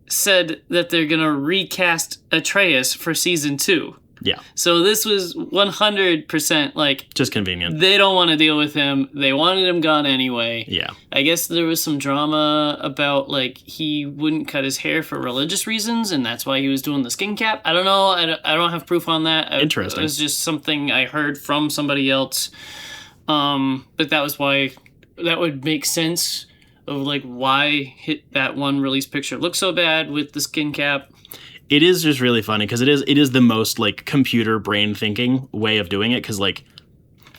Speaker 2: said that they're going to recast Atreus for Season 2.
Speaker 1: Yeah.
Speaker 2: So this was 100% like
Speaker 1: Just convenient.
Speaker 2: they don't want to deal with him. They wanted him gone anyway.
Speaker 1: Yeah.
Speaker 2: I guess there was some drama about like he wouldn't cut his hair for religious reasons, and that's why he was doing the skin cap. I don't know. I don't have proof on that.
Speaker 1: Interesting.
Speaker 2: It was just something I heard from somebody else. But that was why that would make sense of like why that one release picture looked so bad with the skin cap.
Speaker 1: It is just really funny because it is the most like computer brain thinking way of doing it, because like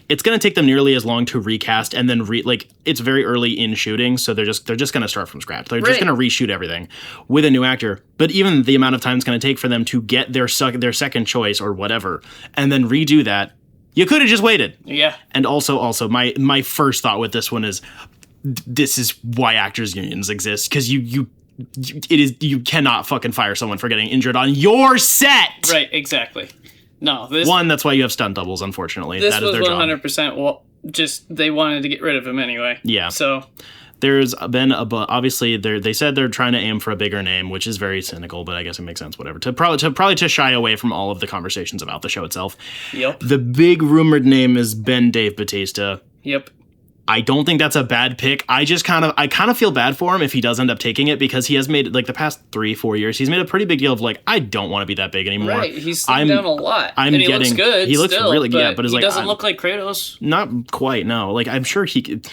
Speaker 1: it's going to take them nearly as long to recast and then like it's very early in shooting, so they're just going to start from scratch. They're just going to reshoot everything with a new actor. But even the amount of time it's going to take for them to get their second choice or whatever and then redo that, you could have just waited.
Speaker 2: Yeah.
Speaker 1: And also my first thought with this one is this is why actors unions exist, because you cannot fucking fire someone for getting injured on your set.
Speaker 2: Right, exactly. No,
Speaker 1: that's why you have stunt doubles, unfortunately.
Speaker 2: This
Speaker 1: that is
Speaker 2: was
Speaker 1: their
Speaker 2: 100% well, just they wanted to get rid of him anyway.
Speaker 1: Yeah.
Speaker 2: So
Speaker 1: there's been obviously they said they're trying to aim for a bigger name, which is very cynical, but I guess it makes sense. Whatever. To probably shy away from all of the conversations about the show itself.
Speaker 2: Yep.
Speaker 1: The big rumored name is Dave Bautista.
Speaker 2: Yep.
Speaker 1: I don't think that's a bad pick. I kind of feel bad for him if he does end up taking it, because he has made, like, the past 3-4 years, he's made a pretty big deal of like, I don't want to be that big anymore.
Speaker 2: Right, he's slimmed down a lot. And he looks good.
Speaker 1: He looks
Speaker 2: still,
Speaker 1: really good, yeah, but
Speaker 2: he
Speaker 1: like,
Speaker 2: doesn't look like Kratos.
Speaker 1: Not quite. No, like I'm sure he could,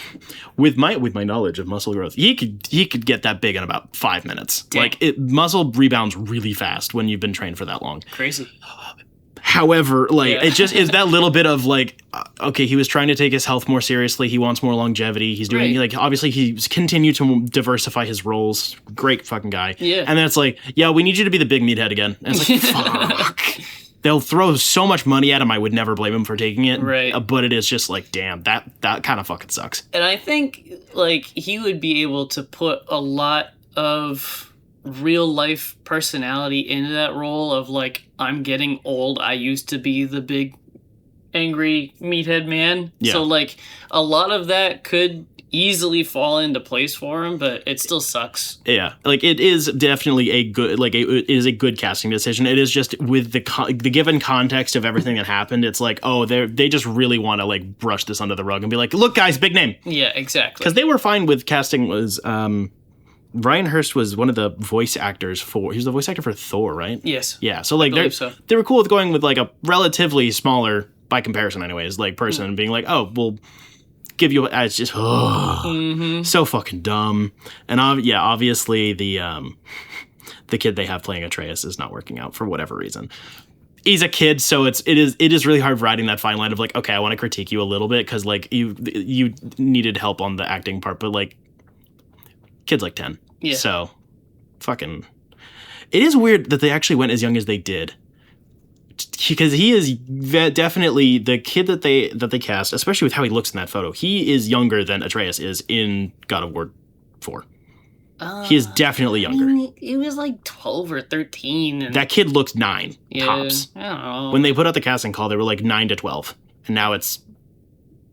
Speaker 1: with my knowledge of muscle growth, he could get that big in about 5 minutes.
Speaker 2: Dang.
Speaker 1: Like muscle rebounds really fast when you've been trained for that long.
Speaker 2: Crazy.
Speaker 1: However, like it just is that little bit of like, okay, he was trying to take his health more seriously. He wants more longevity. He's doing like, obviously he's continued to diversify his roles. Great fucking guy.
Speaker 2: Yeah.
Speaker 1: And then it's like, yeah, we need you to be the big meathead again. And it's like, fuck. They'll throw so much money at him. I would never blame him for taking it.
Speaker 2: Right.
Speaker 1: But it is just like, damn, that kind of fucking sucks.
Speaker 2: And I think like he would be able to put a lot of real life personality into that role of like, I'm getting old. I used to be the big angry meathead man.
Speaker 1: Yeah.
Speaker 2: So like a lot of that could easily fall into place for him, but it still sucks.
Speaker 1: Yeah, like it is definitely a good, like it is a good casting decision. It is just with the given context of everything that happened. It's like, oh, they just really want to like brush this under the rug and be like, look, guys, big name.
Speaker 2: Yeah, exactly.
Speaker 1: Because they were fine with casting. Was Ryan Hurst was one of the voice actors for. He was the voice actor for Thor, right?
Speaker 2: Yes.
Speaker 1: Yeah. So like they were cool with going with like a relatively smaller, by comparison, anyways, like person and being like, oh, we'll give you. It's just so fucking dumb. And obviously the kid they have playing Atreus is not working out for whatever reason. He's a kid, so it is really hard riding that fine line of like, okay, I want to critique you a little bit because like you needed help on the acting part, but like kid's like 10.
Speaker 2: Yeah.
Speaker 1: So fucking it is weird that they actually went as young as they did. Because he is definitely the kid that they cast, especially with how he looks in that photo. He is younger than Atreus is in God of War 4. He is definitely younger.
Speaker 2: I mean, he was like 12 or 13. And
Speaker 1: that kid looks 9 tops.
Speaker 2: I don't know.
Speaker 1: When they put out the casting call, they were like 9 to 12, and now it's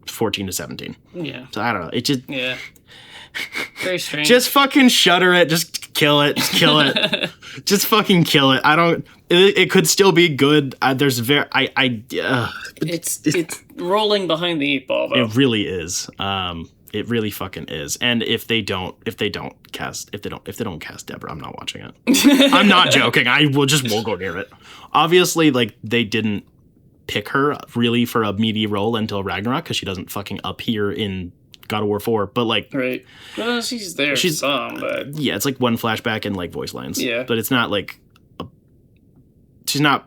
Speaker 1: 14 to 17.
Speaker 2: Yeah.
Speaker 1: So I don't know. It just
Speaker 2: very strange.
Speaker 1: Just fucking shutter it. Just kill it. Just kill it. Just fucking kill it. I don't. It could still be good. There's
Speaker 2: it's rolling behind the 8 ball though.
Speaker 1: It really is. It really fucking is. And if they don't cast Deborah, I'm not watching it. I'm not joking. Won't go near it. Obviously, like they didn't pick her really for a meaty role until Ragnarok because she doesn't fucking appear in God of War 4, but like
Speaker 2: right. Well, she's there. She's some, but
Speaker 1: yeah, it's like one flashback and like voice lines.
Speaker 2: Yeah,
Speaker 1: but it's not like she's not.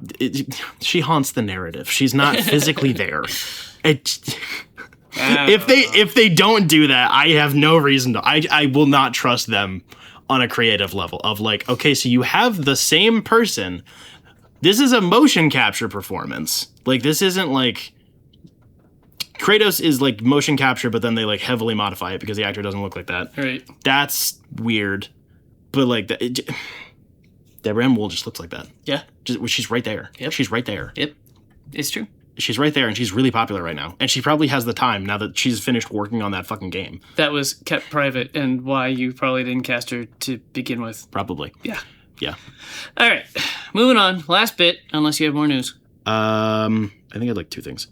Speaker 1: She haunts the narrative. She's not physically there. If they don't do that, I have no reason to. I will not trust them on a creative level of like, okay, so you have the same person. This is a motion capture performance. Like this isn't like. Kratos is like motion capture, but then they like heavily modify it because the actor doesn't look like that.
Speaker 2: Right.
Speaker 1: That's weird. But like Deborah Ann Wool just looks like that.
Speaker 2: Yeah.
Speaker 1: She's right there.
Speaker 2: Yep.
Speaker 1: She's right there.
Speaker 2: Yep. It's true.
Speaker 1: She's right there, and she's really popular right now. And she probably has the time now that she's finished working on that fucking game.
Speaker 2: That was kept private, and why you probably didn't cast her to begin with.
Speaker 1: Probably.
Speaker 2: Yeah.
Speaker 1: Yeah.
Speaker 2: All right. Moving on. Last bit, unless you have more news.
Speaker 1: I think I had like 2 things.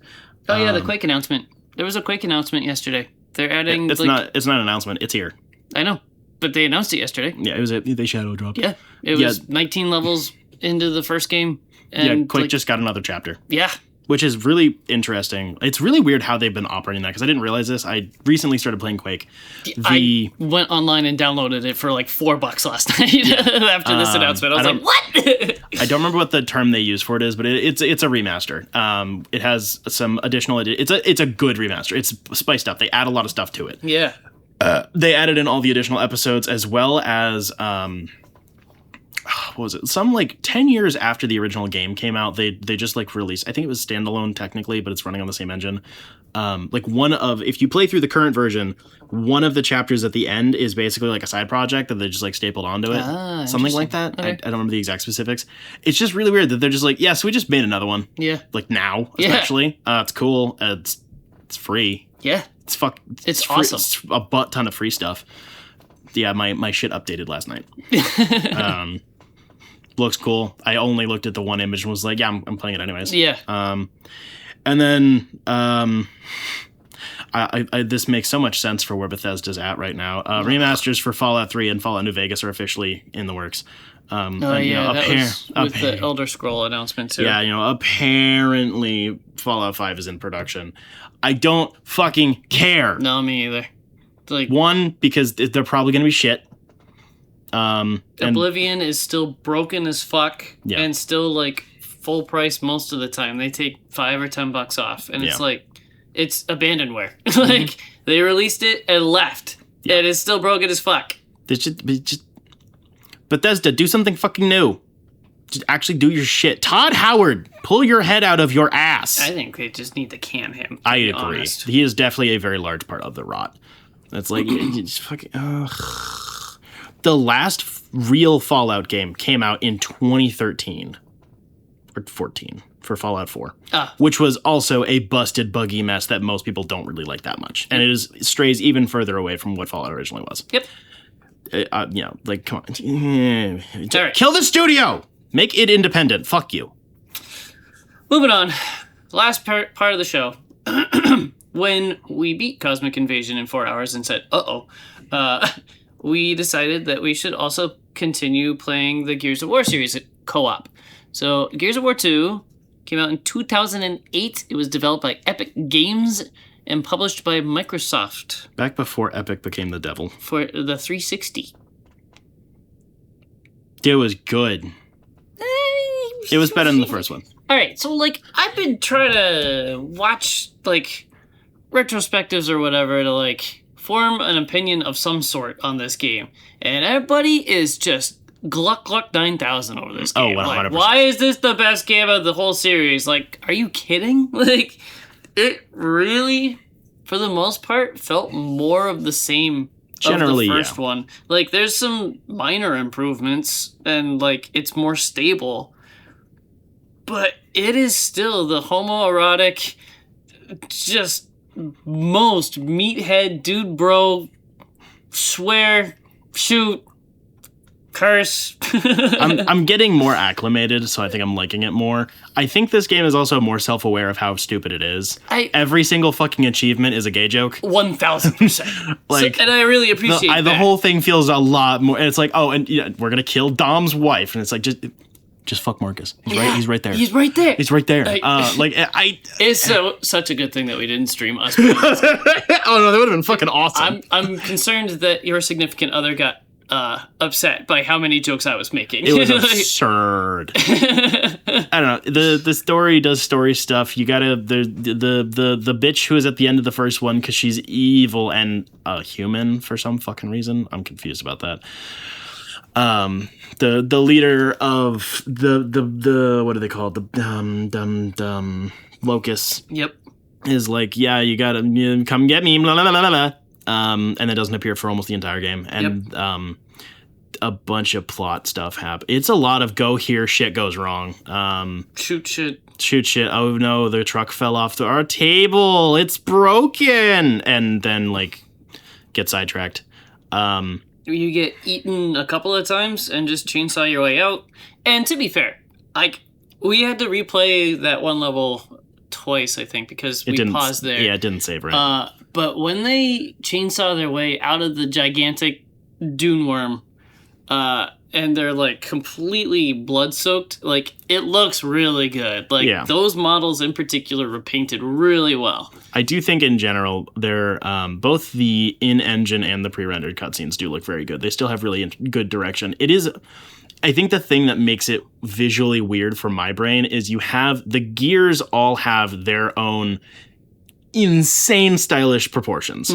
Speaker 2: Oh yeah, the Quake announcement. There was a Quake announcement yesterday. They're adding.
Speaker 1: It's not an announcement. It's here.
Speaker 2: I know, but they announced it yesterday.
Speaker 1: Yeah, it was. They shadow dropped.
Speaker 2: Yeah, it was 19 levels into the first game. And
Speaker 1: Quake just got another chapter.
Speaker 2: Yeah.
Speaker 1: Which is really interesting. It's really weird how they've been operating that, because I didn't realize this. I recently started playing Quake.
Speaker 2: I went online and downloaded it for like $4 last night after this announcement. I was like, what?
Speaker 1: I don't remember what the term they use for it is, but it's a remaster. It has some additional... It's a good remaster. It's spiced up. They add a lot of stuff to it.
Speaker 2: Yeah.
Speaker 1: They added in all the additional episodes, as well as... what was it? Some like 10 years after the original game came out, they just like released, I think it was standalone technically, but it's running on the same engine. If you play through the current version, one of the chapters at the end is basically like a side project that they just like stapled onto it. Something like that. Okay. I don't remember the exact specifics. It's just really weird that they're just like, yeah, so we just made another one.
Speaker 2: Yeah.
Speaker 1: Like now, especially. Yeah. It's cool. It's free.
Speaker 2: Yeah.
Speaker 1: It's
Speaker 2: free. Awesome.
Speaker 1: It's a butt ton of free stuff. Yeah, my shit updated last night. Looks cool. I only looked at the one image and was like, yeah, I'm playing it anyways.
Speaker 2: Yeah.
Speaker 1: And then this makes so much sense for where Bethesda's at right now. Remasters for Fallout 3 and Fallout New Vegas are officially in the works.
Speaker 2: That was with the Elder Scroll announcement too.
Speaker 1: Yeah, apparently Fallout 5 is in production. I don't fucking care.
Speaker 2: No, me either. Like,
Speaker 1: one, because they're probably going to be shit.
Speaker 2: Oblivion is still broken as fuck and still like full price most of the time. They take $5 or $10 off, and it's like it's abandonware. Like they released it and left, and it's still broken as fuck.
Speaker 1: Bethesda, do something fucking new. Just actually do your shit. Todd Howard, pull your head out of your ass.
Speaker 2: I think they just need to can him.
Speaker 1: I agree. Honest. He is definitely a very large part of the rot. That's like you just fucking. The last real Fallout game came out in 2013 or 14 for Fallout 4, which was also a busted, buggy mess that most people don't really like that much, and it strays even further away from what Fallout originally was.
Speaker 2: Yep.
Speaker 1: Come on, kill the studio, make it independent. Fuck you.
Speaker 2: Moving on, last part of the show. When we beat Cosmic Invasion in 4 hours and said, we decided that we should also continue playing the Gears of War series co-op. So Gears of War 2 came out in 2008. It was developed by Epic Games and published by Microsoft.
Speaker 1: Back before Epic became the devil.
Speaker 2: For the 360.
Speaker 1: It was good. It was better than the first one.
Speaker 2: All right, so like I've been trying to watch like retrospectives or whatever to like form an opinion of some sort on this game, and everybody is just Gluck 9000 over this game.
Speaker 1: 100%.
Speaker 2: Like, why is this the best game of the whole series? Like, are you kidding? Like, it really, for the most part, felt more of the same
Speaker 1: generally,
Speaker 2: of the first one. Like, there's some minor improvements, and like it's more stable, but it is still the homoerotic, just most meathead dude bro swear shoot curse.
Speaker 1: I'm getting more acclimated, so I think I'm liking it more. I think this game is also more self-aware of how stupid it is. Every single fucking achievement is a gay joke.
Speaker 2: 1000%. Like, and I really appreciate that.
Speaker 1: The whole thing feels a lot more. It's like, we're gonna kill Dom's wife, and it's like just fuck Marcus. He's right there.
Speaker 2: He's right there.
Speaker 1: He's right there.
Speaker 2: It's such a good thing that we didn't stream us.
Speaker 1: Oh no, that would have been fucking awesome.
Speaker 2: I'm concerned that your significant other got upset by how many jokes I was making.
Speaker 1: It was absurd. I don't know. The story does story stuff. You gotta the bitch who is at the end of the first one because she's evil and a human for some fucking reason. I'm confused about that. The leader of the what are they called? The locusts.
Speaker 2: Yep.
Speaker 1: Is like, yeah, you gotta come get me, blah, blah, blah, blah, blah. And it doesn't appear for almost the entire game. And a bunch of plot stuff happens. It's a lot of go here, shit goes wrong.
Speaker 2: Shoot shit.
Speaker 1: Oh no, the truck fell off our table. It's broken. And then like get sidetracked.
Speaker 2: You get eaten a couple of times and just chainsaw your way out. And to be fair, like We had to replay that one level twice, I think, because we paused there.
Speaker 1: Yeah, it didn't save right.
Speaker 2: But when they chainsaw their way out of the gigantic dune worm, and they're like completely blood soaked, like it looks really good. Like those models in particular were painted really well.
Speaker 1: I do think in general, they're both the in-engine and the pre-rendered cutscenes do look very good. They still have really good direction. It is. I think the thing that makes it visually weird for my brain is you have the gears all have their own insane stylish proportions,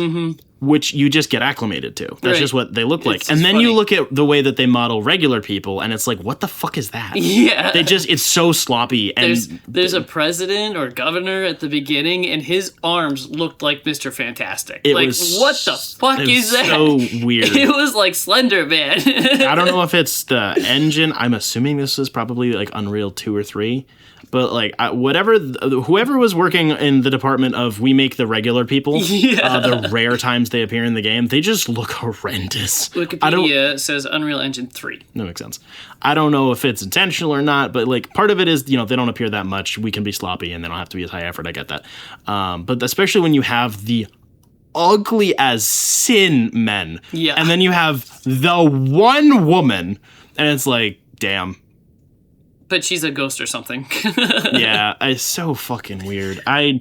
Speaker 1: which you just get acclimated to. That's just what they look like. And then you look at the way that they model regular people, and it's like, what the fuck is that?
Speaker 2: Yeah.
Speaker 1: It's so sloppy. And
Speaker 2: there's a president or governor at the beginning, and his arms looked like Mr. Fantastic. What the fuck is that?
Speaker 1: So weird.
Speaker 2: It was like Slender Man.
Speaker 1: I don't know if it's the engine. I'm assuming this is probably like Unreal 2 or 3. But like whoever was working in the department of we make the regular people, the rare times they appear in the game, they just look horrendous.
Speaker 2: Wikipedia says Unreal Engine 3.
Speaker 1: That makes sense. I don't know if it's intentional or not, but like part of it is, they don't appear that much. We can be sloppy and they don't have to be as high effort. I get that. But especially when you have the ugly as sin men. Yeah. And then you have the one woman and it's like, damn.
Speaker 2: But she's a ghost or something.
Speaker 1: Yeah, it's so fucking weird. I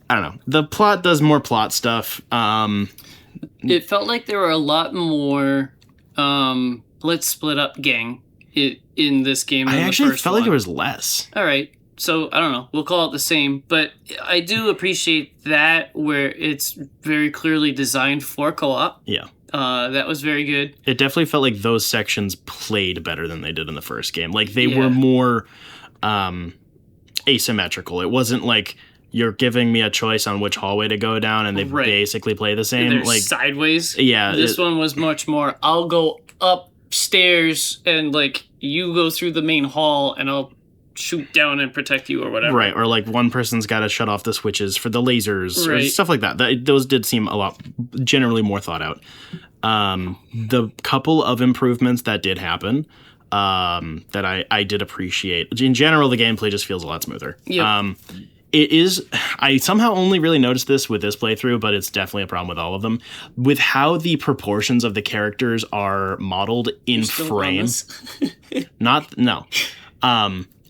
Speaker 1: don't know. The plot does more plot stuff.
Speaker 2: It felt like there were a lot more let's split up gang in this game than
Speaker 1: I actually
Speaker 2: the first
Speaker 1: felt
Speaker 2: one.
Speaker 1: like there was less.
Speaker 2: All right. So, I don't know. We'll call it the same. But I do appreciate that where it's very clearly designed for co-op.
Speaker 1: Yeah.
Speaker 2: That was very good.
Speaker 1: It definitely felt like those sections played better than they did in the first game. Like, they were more asymmetrical. It wasn't like you're giving me a choice on which hallway to go down, and they basically play the same.
Speaker 2: They're
Speaker 1: like
Speaker 2: sideways.
Speaker 1: Yeah.
Speaker 2: This one was much more, I'll go upstairs, and, like, you go through the main hall, and I'll shoot down and protect you or whatever.
Speaker 1: Right, or like one person's got to shut off the switches for the lasers or stuff like that. Those did seem a lot, generally more thought out. The couple of improvements that did happen that I did appreciate. In general, the gameplay just feels a lot smoother. Yep. It is, I somehow only really noticed this with this playthrough, but it's definitely a problem with all of them. With how the proportions of the characters are modeled in frame.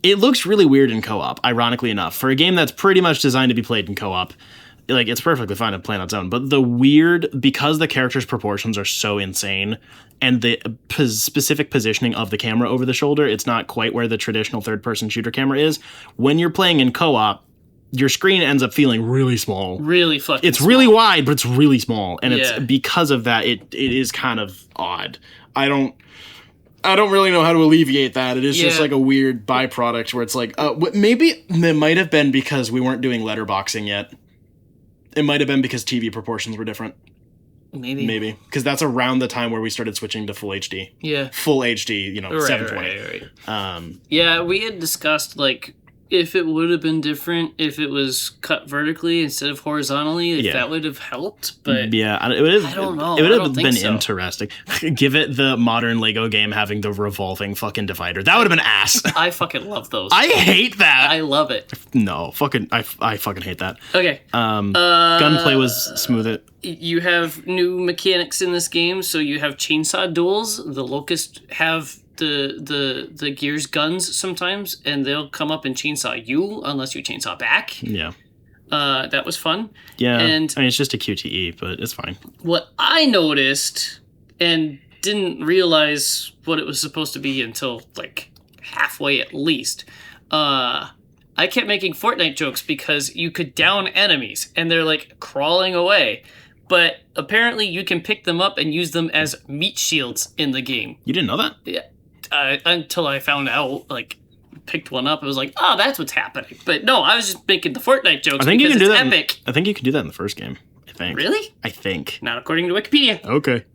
Speaker 1: It looks really weird in co-op, ironically enough. For a game that's pretty much designed to be played in co-op, like, it's perfectly fine to play on its own. But because the characters' proportions are so insane, and the specific positioning of the camera over the shoulder, it's not quite where the traditional third-person shooter camera is. When you're playing in co-op, your screen ends up feeling really small.
Speaker 2: Really fucking
Speaker 1: It's small. Really wide, but it's really small. And it's because of that, it is kind of odd. I don't really know how to alleviate that. It is just like a weird byproduct where it's like, maybe it might have been because we weren't doing letterboxing yet. It might have been because TV proportions were different. Maybe. Because that's around the time where we started switching to full HD.
Speaker 2: Yeah.
Speaker 1: Full HD, 720.
Speaker 2: Right. Yeah, we had discussed, like, if it would have been different, if it was cut vertically instead of horizontally, if that would have helped. But
Speaker 1: yeah, I don't know. It would have been interesting. Give it the modern Lego game having the revolving fucking divider. That would have been ass.
Speaker 2: I fucking love those.
Speaker 1: I hate that.
Speaker 2: I love it.
Speaker 1: No, I fucking hate that.
Speaker 2: Okay.
Speaker 1: Gunplay was smooth.
Speaker 2: You have new mechanics in this game, so you have chainsaw duels. The Locust have the gears guns sometimes, and they'll come up and chainsaw you unless you chainsaw back.
Speaker 1: Yeah.
Speaker 2: That was fun.
Speaker 1: Yeah. And I mean, it's just a QTE, but it's fine.
Speaker 2: What I noticed and didn't realize what it was supposed to be until like halfway at least, I kept making Fortnite jokes because you could down enemies and they're like crawling away. But apparently you can pick them up and use them as meat shields in the game.
Speaker 1: You didn't know that?
Speaker 2: Yeah. Until I found out, like, picked one up. I was like, oh, that's what's happening. But no, I was just making the Fortnite jokes because it's epic.
Speaker 1: I think you can do that in the first game. I think.
Speaker 2: Really?
Speaker 1: I think.
Speaker 2: Not according to Wikipedia.
Speaker 1: Okay.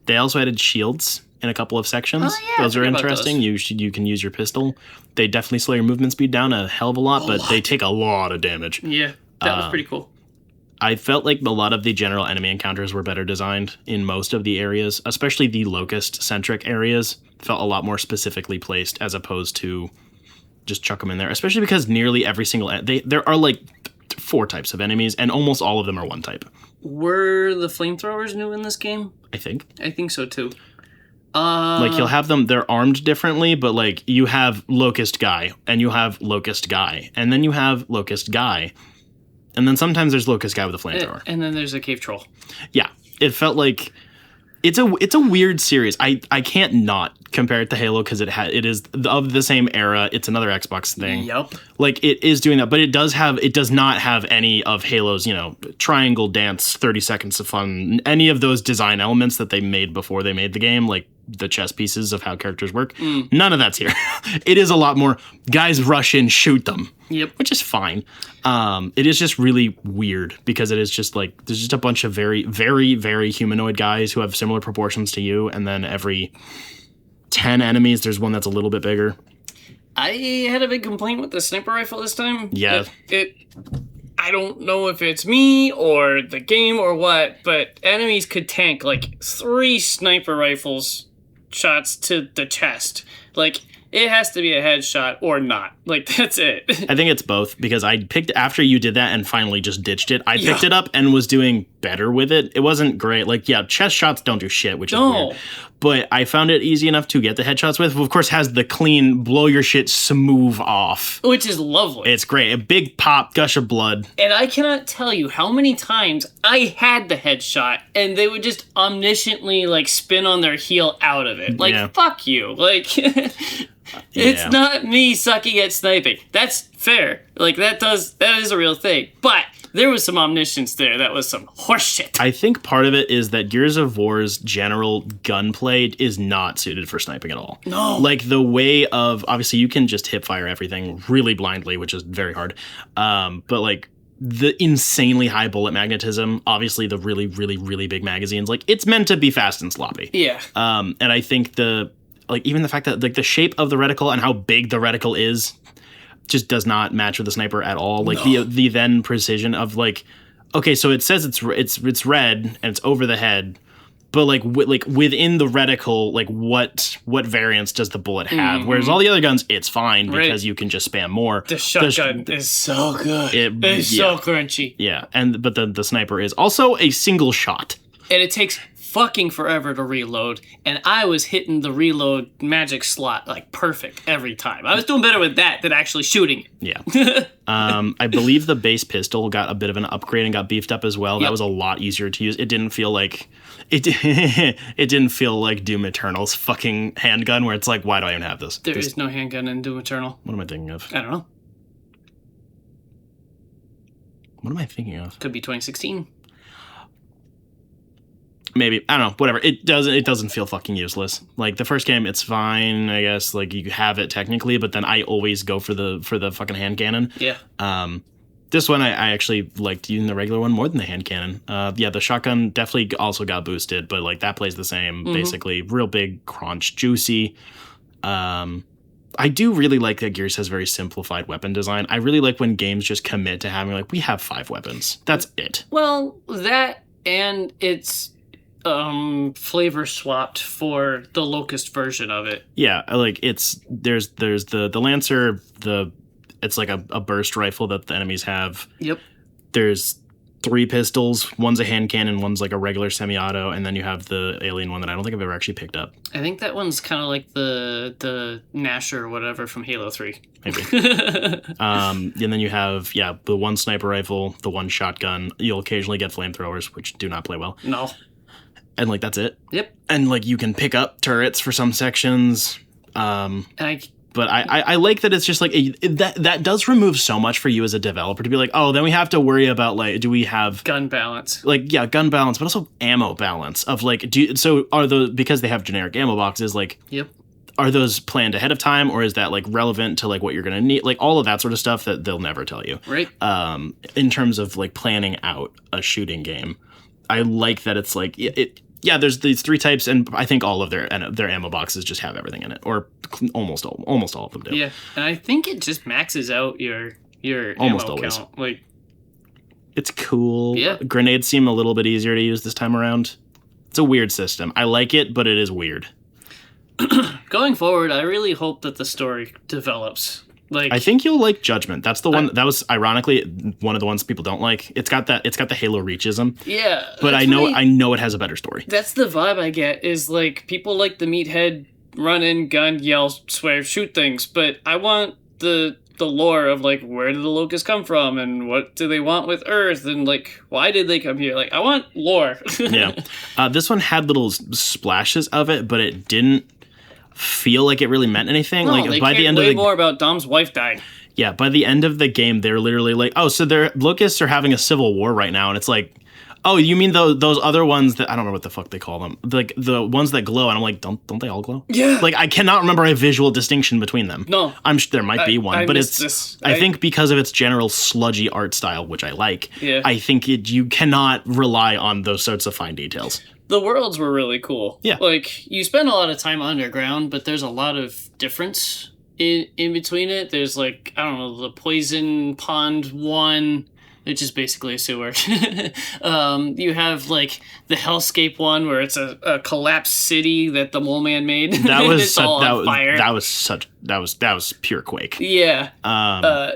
Speaker 1: They also added shields in a couple of sections.
Speaker 2: Oh, yeah,
Speaker 1: those are interesting. You can use your pistol. They definitely slow your movement speed down a hell of a lot, but they take a lot of damage.
Speaker 2: Yeah, that was pretty cool.
Speaker 1: I felt like a lot of the general enemy encounters were better designed in most of the areas, especially the locust-centric areas. Felt a lot more specifically placed as opposed to just chuck them in there, especially because nearly every single... there are like 4 types of enemies, and almost all of them are one type.
Speaker 2: Were the flamethrowers new in this game?
Speaker 1: I think
Speaker 2: so too.
Speaker 1: Like, you'll have them, they're armed differently, but like you have Locust Guy, and you have Locust Guy, and then you have Locust Guy, and then sometimes there's Locust Guy with a flamethrower.
Speaker 2: And then there's a cave troll.
Speaker 1: Yeah, it felt like it's a weird series. I can't not compare it to Halo because it is of the same era. It's another Xbox thing.
Speaker 2: Yep.
Speaker 1: Like, it is doing that, but it does not have any of Halo's, triangle dance, 30 seconds of fun, any of those design elements that they made before they made the game, like the chess pieces of how characters work. None of that's here. It is a lot more guys rush in, shoot them.
Speaker 2: Yep.
Speaker 1: Which is fine. It is just really weird because it is just like there's just a bunch of very, very, very humanoid guys who have similar proportions to you, and then every 10 enemies there's one that's a little bit bigger.
Speaker 2: I had a big complaint with the sniper rifle this time.
Speaker 1: Yeah.
Speaker 2: I don't know if it's me or the game or what, but enemies could tank like 3 sniper rifles shots to the chest. Like, it has to be a headshot or not. Like, that's it.
Speaker 1: I think it's both, because I picked, after you did that and finally just ditched it, I picked it up and was doing better with it. It wasn't great. Like, yeah, chest shots don't do shit, which is weird. But I found it easy enough to get the headshots with. Of course, has the clean, blow your shit smooth off.
Speaker 2: Which is lovely.
Speaker 1: It's great. A big pop, gush of blood.
Speaker 2: And I cannot tell you how many times I had the headshot and they would just omnisciently, like, spin on their heel out of it. Like, fuck you. Like... It's not me sucking at sniping. That's fair. Like, that is a real thing. But there was some omniscience there. That was some horseshit.
Speaker 1: I think part of it is that Gears of War's general gunplay is not suited for sniping at all.
Speaker 2: No.
Speaker 1: Like, the way of, obviously you can just hip fire everything really blindly, which is very hard. But like, the insanely high bullet magnetism, obviously the really, really, really big magazines, like, it's meant to be fast and sloppy.
Speaker 2: Yeah.
Speaker 1: And I think even the fact that like the shape of the reticle and how big the reticle is just does not match with the sniper at all. Like, the then precision of like, okay, so it says it's red and it's over the head, but like within the reticle, like what variance does the bullet have? Mm-hmm. Whereas all the other guns, it's fine because you can just spam more.
Speaker 2: The shotgun is so good. It's so crunchy.
Speaker 1: Yeah, but the sniper is also a single shot,
Speaker 2: and it takes fucking forever to reload, and I was hitting the reload magic slot like perfect every time. I was doing better with that than actually shooting it.
Speaker 1: Yeah. I believe the base pistol got a bit of an upgrade and got beefed up as well. That was a lot easier to use. It didn't feel like it didn't feel like Doom Eternal's fucking handgun where it's like, why do I even have this?
Speaker 2: There is no handgun in Doom Eternal.
Speaker 1: What am I thinking of?
Speaker 2: I don't know.
Speaker 1: What am I thinking of?
Speaker 2: Could be 2016.
Speaker 1: Maybe, I don't know, whatever. It doesn't feel fucking useless. Like, the first game, it's fine, I guess. Like, you have it technically, but then I always go for the fucking hand cannon.
Speaker 2: Yeah.
Speaker 1: This one, I actually liked using the regular one more than the hand cannon. The shotgun definitely also got boosted, but like that plays the same, basically. Real big, crunch, juicy. I do really like that Gears has very simplified weapon design. I really like when games just commit to having, like, we have 5 weapons. That's it.
Speaker 2: Well, that, and it's flavor swapped for the Locust version of it.
Speaker 1: Yeah, like, there's the Lancer, it's like a burst rifle that the enemies have.
Speaker 2: Yep.
Speaker 1: There's 3 pistols. One's a hand cannon, one's like a regular semi-auto, and then you have the alien one that I don't think I've ever actually picked up.
Speaker 2: I think that one's kind of like the Nasher or whatever from Halo 3.
Speaker 1: Maybe. And then you have, the 1 sniper rifle, the 1 shotgun. You'll occasionally get flamethrowers, which do not play well.
Speaker 2: No.
Speaker 1: And, like, that's it.
Speaker 2: Yep.
Speaker 1: And, like, you can pick up turrets for some sections. But I like that it's just like that does remove so much for you as a developer to be like, oh, then we have to worry about, like, do we have
Speaker 2: gun balance?
Speaker 1: Like, yeah, gun balance, but also ammo balance of like, are those, because they have generic ammo boxes, like,
Speaker 2: yep,
Speaker 1: are those planned ahead of time, or is that like relevant to like what you're gonna need, like all of that sort of stuff that they'll never tell you,
Speaker 2: right?
Speaker 1: In terms of like planning out a shooting game, I like that it's like yeah, there's these 3 types, and I think all of their ammo boxes just have everything in it, or almost all of them do.
Speaker 2: Yeah, and I think it just maxes out your
Speaker 1: almost
Speaker 2: ammo
Speaker 1: always.
Speaker 2: count. Like,
Speaker 1: It's cool.
Speaker 2: Yeah.
Speaker 1: Grenades seem a little bit easier to use this time around. It's a weird system. I like it, but it is weird.
Speaker 2: Going forward, I really hope that the story develops. Like,
Speaker 1: I think you'll like Judgment. That's the one that was ironically one of the ones people don't like. It's got the Halo Reachism.
Speaker 2: Yeah.
Speaker 1: But I know it has a better story.
Speaker 2: That's the vibe I get, is like people like the meathead run in, gun, yell, swear, shoot things, but I want the lore of like, where did the locusts come from and what do they want with Earth and like, why did they come here? Like, I want lore.
Speaker 1: Yeah. This one had little splashes of it, but it didn't feel like it really meant anything.
Speaker 2: No,
Speaker 1: like
Speaker 2: they
Speaker 1: by
Speaker 2: cared
Speaker 1: the end
Speaker 2: way
Speaker 1: of the
Speaker 2: more about Dom's wife dying.
Speaker 1: Yeah, by the end of the game, they're literally like, oh, so their locusts are having a civil war right now, and it's like, oh, you mean those other ones that I don't know what the fuck they call them, like the ones that glow, and I'm like, don't they all glow?
Speaker 2: Yeah.
Speaker 1: Like I cannot remember a visual distinction between them.
Speaker 2: No,
Speaker 1: I'm sure there might be one, but I think because of its general sludgy art style, which I like,
Speaker 2: yeah.
Speaker 1: I think you cannot rely on those sorts of fine details.
Speaker 2: The worlds were really cool.
Speaker 1: Yeah.
Speaker 2: Like, you spend a lot of time underground, but there's a lot of difference in between it. There's, like, I don't know, the Poison Pond one, which is basically a sewer. You have, like, the Hellscape one, where it's a collapsed city that the Mole Man made.
Speaker 1: That was
Speaker 2: it's all on fire.
Speaker 1: That was pure Quake.
Speaker 2: Yeah.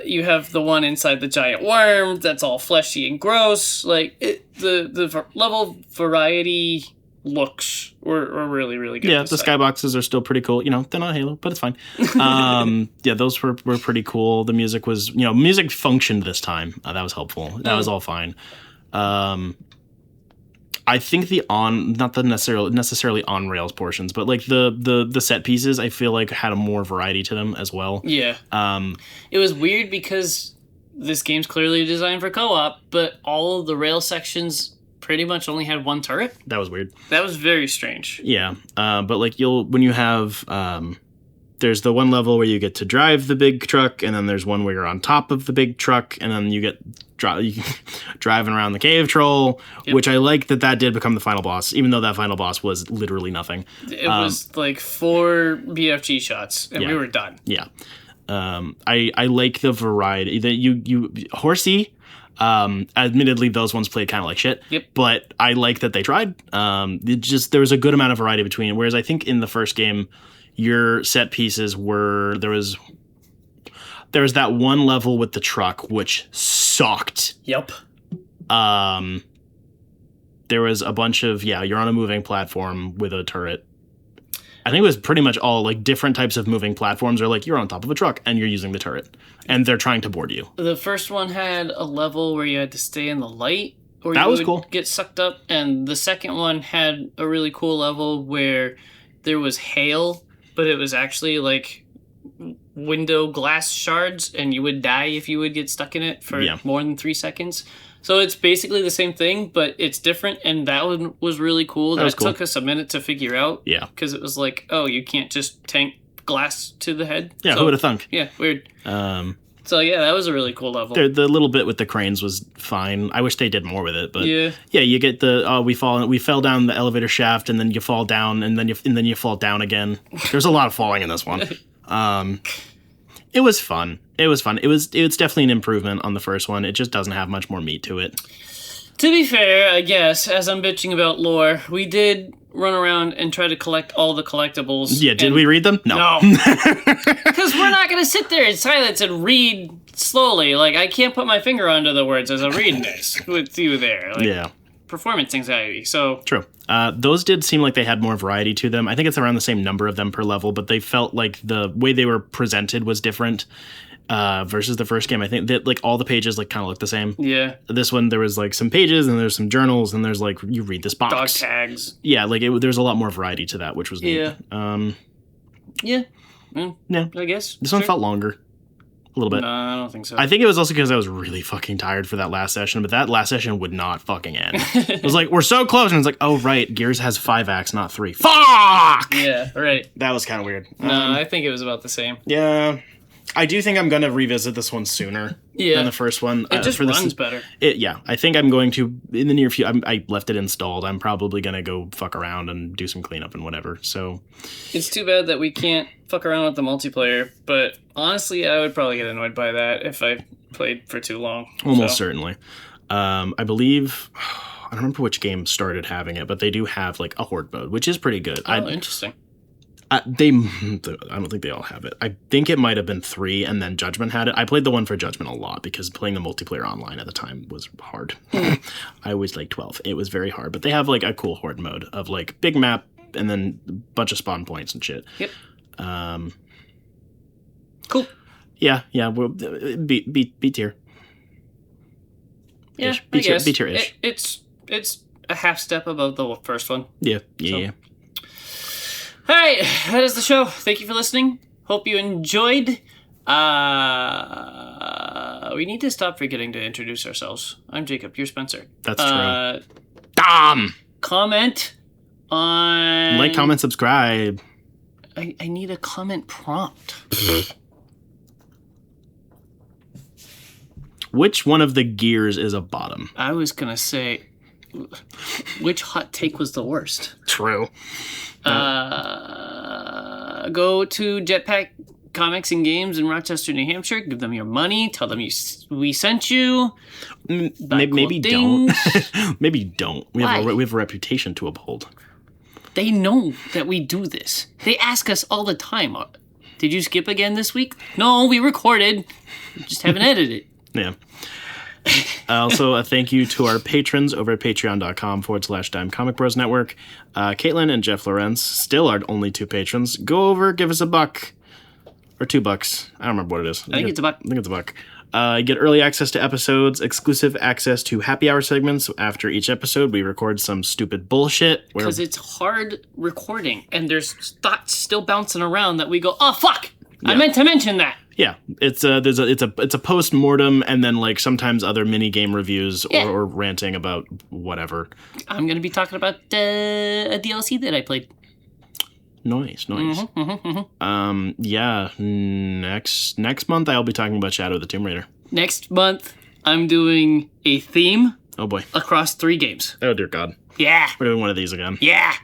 Speaker 2: You have the one inside the giant worm that's all fleshy and gross. Like, the level variety looks were really, really good.
Speaker 1: Yeah, the skyboxes are still pretty cool. You know, they're not Halo, but it's fine. Yeah, those were pretty cool. The music was, music functioned this time. That was helpful. That was all fine. I think not the necessarily on rails portions, but like the set pieces, I feel like had a more variety to them as well.
Speaker 2: Yeah. It was weird because this game's clearly designed for co-op, but all of the rail sections pretty much only had one turret.
Speaker 1: That was weird.
Speaker 2: That was very strange.
Speaker 1: Yeah. But like when you have there's the one level where you get to drive the big truck, and then there's one where you're on top of the big truck, and then you get driving around the cave troll, which I like that did become the final boss, even though that final boss was literally nothing.
Speaker 2: It was like 4 BFG shots, and we were done.
Speaker 1: Yeah. I like the variety that you Horsey. Admittedly, those ones played kind of like shit.
Speaker 2: Yep.
Speaker 1: But I like that they tried. There was a good amount of variety between. Whereas I think in the first game, your set pieces there was that one level with the truck which sucked.
Speaker 2: Yep.
Speaker 1: There was a bunch of you're on a moving platform with a turret. I think it was pretty much all like different types of moving platforms are like you're on top of a truck and you're using the turret and they're trying to board you.
Speaker 2: The first one had a level where you had to stay in the light or
Speaker 1: that
Speaker 2: you
Speaker 1: was
Speaker 2: would
Speaker 1: cool.
Speaker 2: Get sucked up, and the second one had a really cool level where there was hail, but it was actually like window glass shards and you would die if you would get stuck in it for more than 3 seconds. So it's basically the same thing, but it's different, and that one was really cool. That took us a minute to figure out.
Speaker 1: Yeah.
Speaker 2: Because it was like, oh, you can't just tank glass to the head.
Speaker 1: Yeah, who would have thunk?
Speaker 2: Yeah, weird. So yeah, that was a really cool level.
Speaker 1: The little bit with the cranes was fine. I wish they did more with it, but yeah, you get the we fell down the elevator shaft, and then you fall down, and then you fall down again. There's a lot of falling in this one. It was fun. It's definitely an improvement on the first one. It just doesn't have much more meat to it.
Speaker 2: To be fair, I guess, as I'm bitching about lore, we did run around and try to collect all the collectibles.
Speaker 1: Yeah, did we read them? No.
Speaker 2: Because we're not going to sit there in silence and read slowly. Like, I can't put my finger onto the words as I'm reading this with you there. Like,
Speaker 1: yeah.
Speaker 2: Performance anxiety, so...
Speaker 1: True. Those did seem like they had more variety to them. I think it's around the same number of them per level, but they felt like the way they were presented was different versus the first game. I think that like all the pages like kind of look the same.
Speaker 2: Yeah.
Speaker 1: This one, there was like some pages, and there's some journals, and there's like, you read this box.
Speaker 2: Dog tags.
Speaker 1: Yeah, like there's a lot more variety to that, which was neat.
Speaker 2: Yeah. Yeah. I guess.
Speaker 1: This one felt longer. A little bit.
Speaker 2: No, I don't think so.
Speaker 1: I think it was also because I was really fucking tired for that last session, but that last session would not fucking end. It was like, we're so close, and it's like, oh, right, Gears has 5 acts, not 3. Fuck!
Speaker 2: Yeah, right.
Speaker 1: That was kind of weird.
Speaker 2: No, I think it was about the same.
Speaker 1: Yeah. I do think I'm going to revisit this one sooner than the first one.
Speaker 2: It just runs better.
Speaker 1: I think I'm going to, in the near future, I left it installed. I'm probably going to go fuck around and do some cleanup and whatever, so.
Speaker 2: It's too bad that we can't fuck around with the multiplayer, but honestly, I would probably get annoyed by that if I played for too long.
Speaker 1: Almost certainly. I believe I don't remember which game started having it, but they do have like a horde mode, which is pretty good.
Speaker 2: Interesting.
Speaker 1: I don't think they all have it. I think it might have been 3, and then Judgment had it. I played the one for Judgment a lot because playing the multiplayer online at the time was hard. I was like 12. It was very hard, but they have like a cool horde mode of like big map and then a bunch of spawn points and shit.
Speaker 2: Yep. Cool.
Speaker 1: Yeah. Well, B tier.
Speaker 2: Yeah,
Speaker 1: B tier.
Speaker 2: I guess. It's a half step above the first one.
Speaker 1: Yeah.
Speaker 2: All right, that is the show. Thank you for listening. Hope you enjoyed. We need to stop forgetting to introduce ourselves. I'm Jacob. You're Spencer.
Speaker 1: That's true. Dom!
Speaker 2: Comment on...
Speaker 1: Like, comment, subscribe.
Speaker 2: I need a comment prompt.
Speaker 1: Which one of the gears is a bottom?
Speaker 2: I was going to say, which hot take was the worst?
Speaker 1: True.
Speaker 2: Go to Jetpack Comics and Games in Rochester, New Hampshire. Give them your money. Tell them we sent you.
Speaker 1: Maybe don't. Maybe don't. We
Speaker 2: Why?
Speaker 1: have a reputation to uphold.
Speaker 2: They know that we do this. They ask us all the time. Did you skip again this week? No, we recorded. We just haven't edited.
Speaker 1: Yeah. Also, a thank you to our patrons over at patreon.com/dimecomicbros network. Caitlin and Jeff Lorenz, still our only 2 patrons. Go over, give us $1 or $2. I don't remember what it is.
Speaker 2: I think it's $1.
Speaker 1: I think it's $1. Get early access to episodes, exclusive access to happy hour segments. After each episode, we record some stupid bullshit.
Speaker 2: Because it's hard recording, and there's thoughts still bouncing around that we go, oh, fuck! Yeah. I meant to mention that.
Speaker 1: Yeah, it's a post-mortem, and then like sometimes other mini game reviews or ranting about whatever. I'm
Speaker 2: gonna be talking about a DLC that I played.
Speaker 1: Nice. Yeah. Next month I'll be talking about Shadow of the Tomb Raider.
Speaker 2: Next month I'm doing a theme.
Speaker 1: Oh boy.
Speaker 2: Across 3 games.
Speaker 1: Oh dear God.
Speaker 2: Yeah.
Speaker 1: We're doing one of these again.
Speaker 2: Yeah.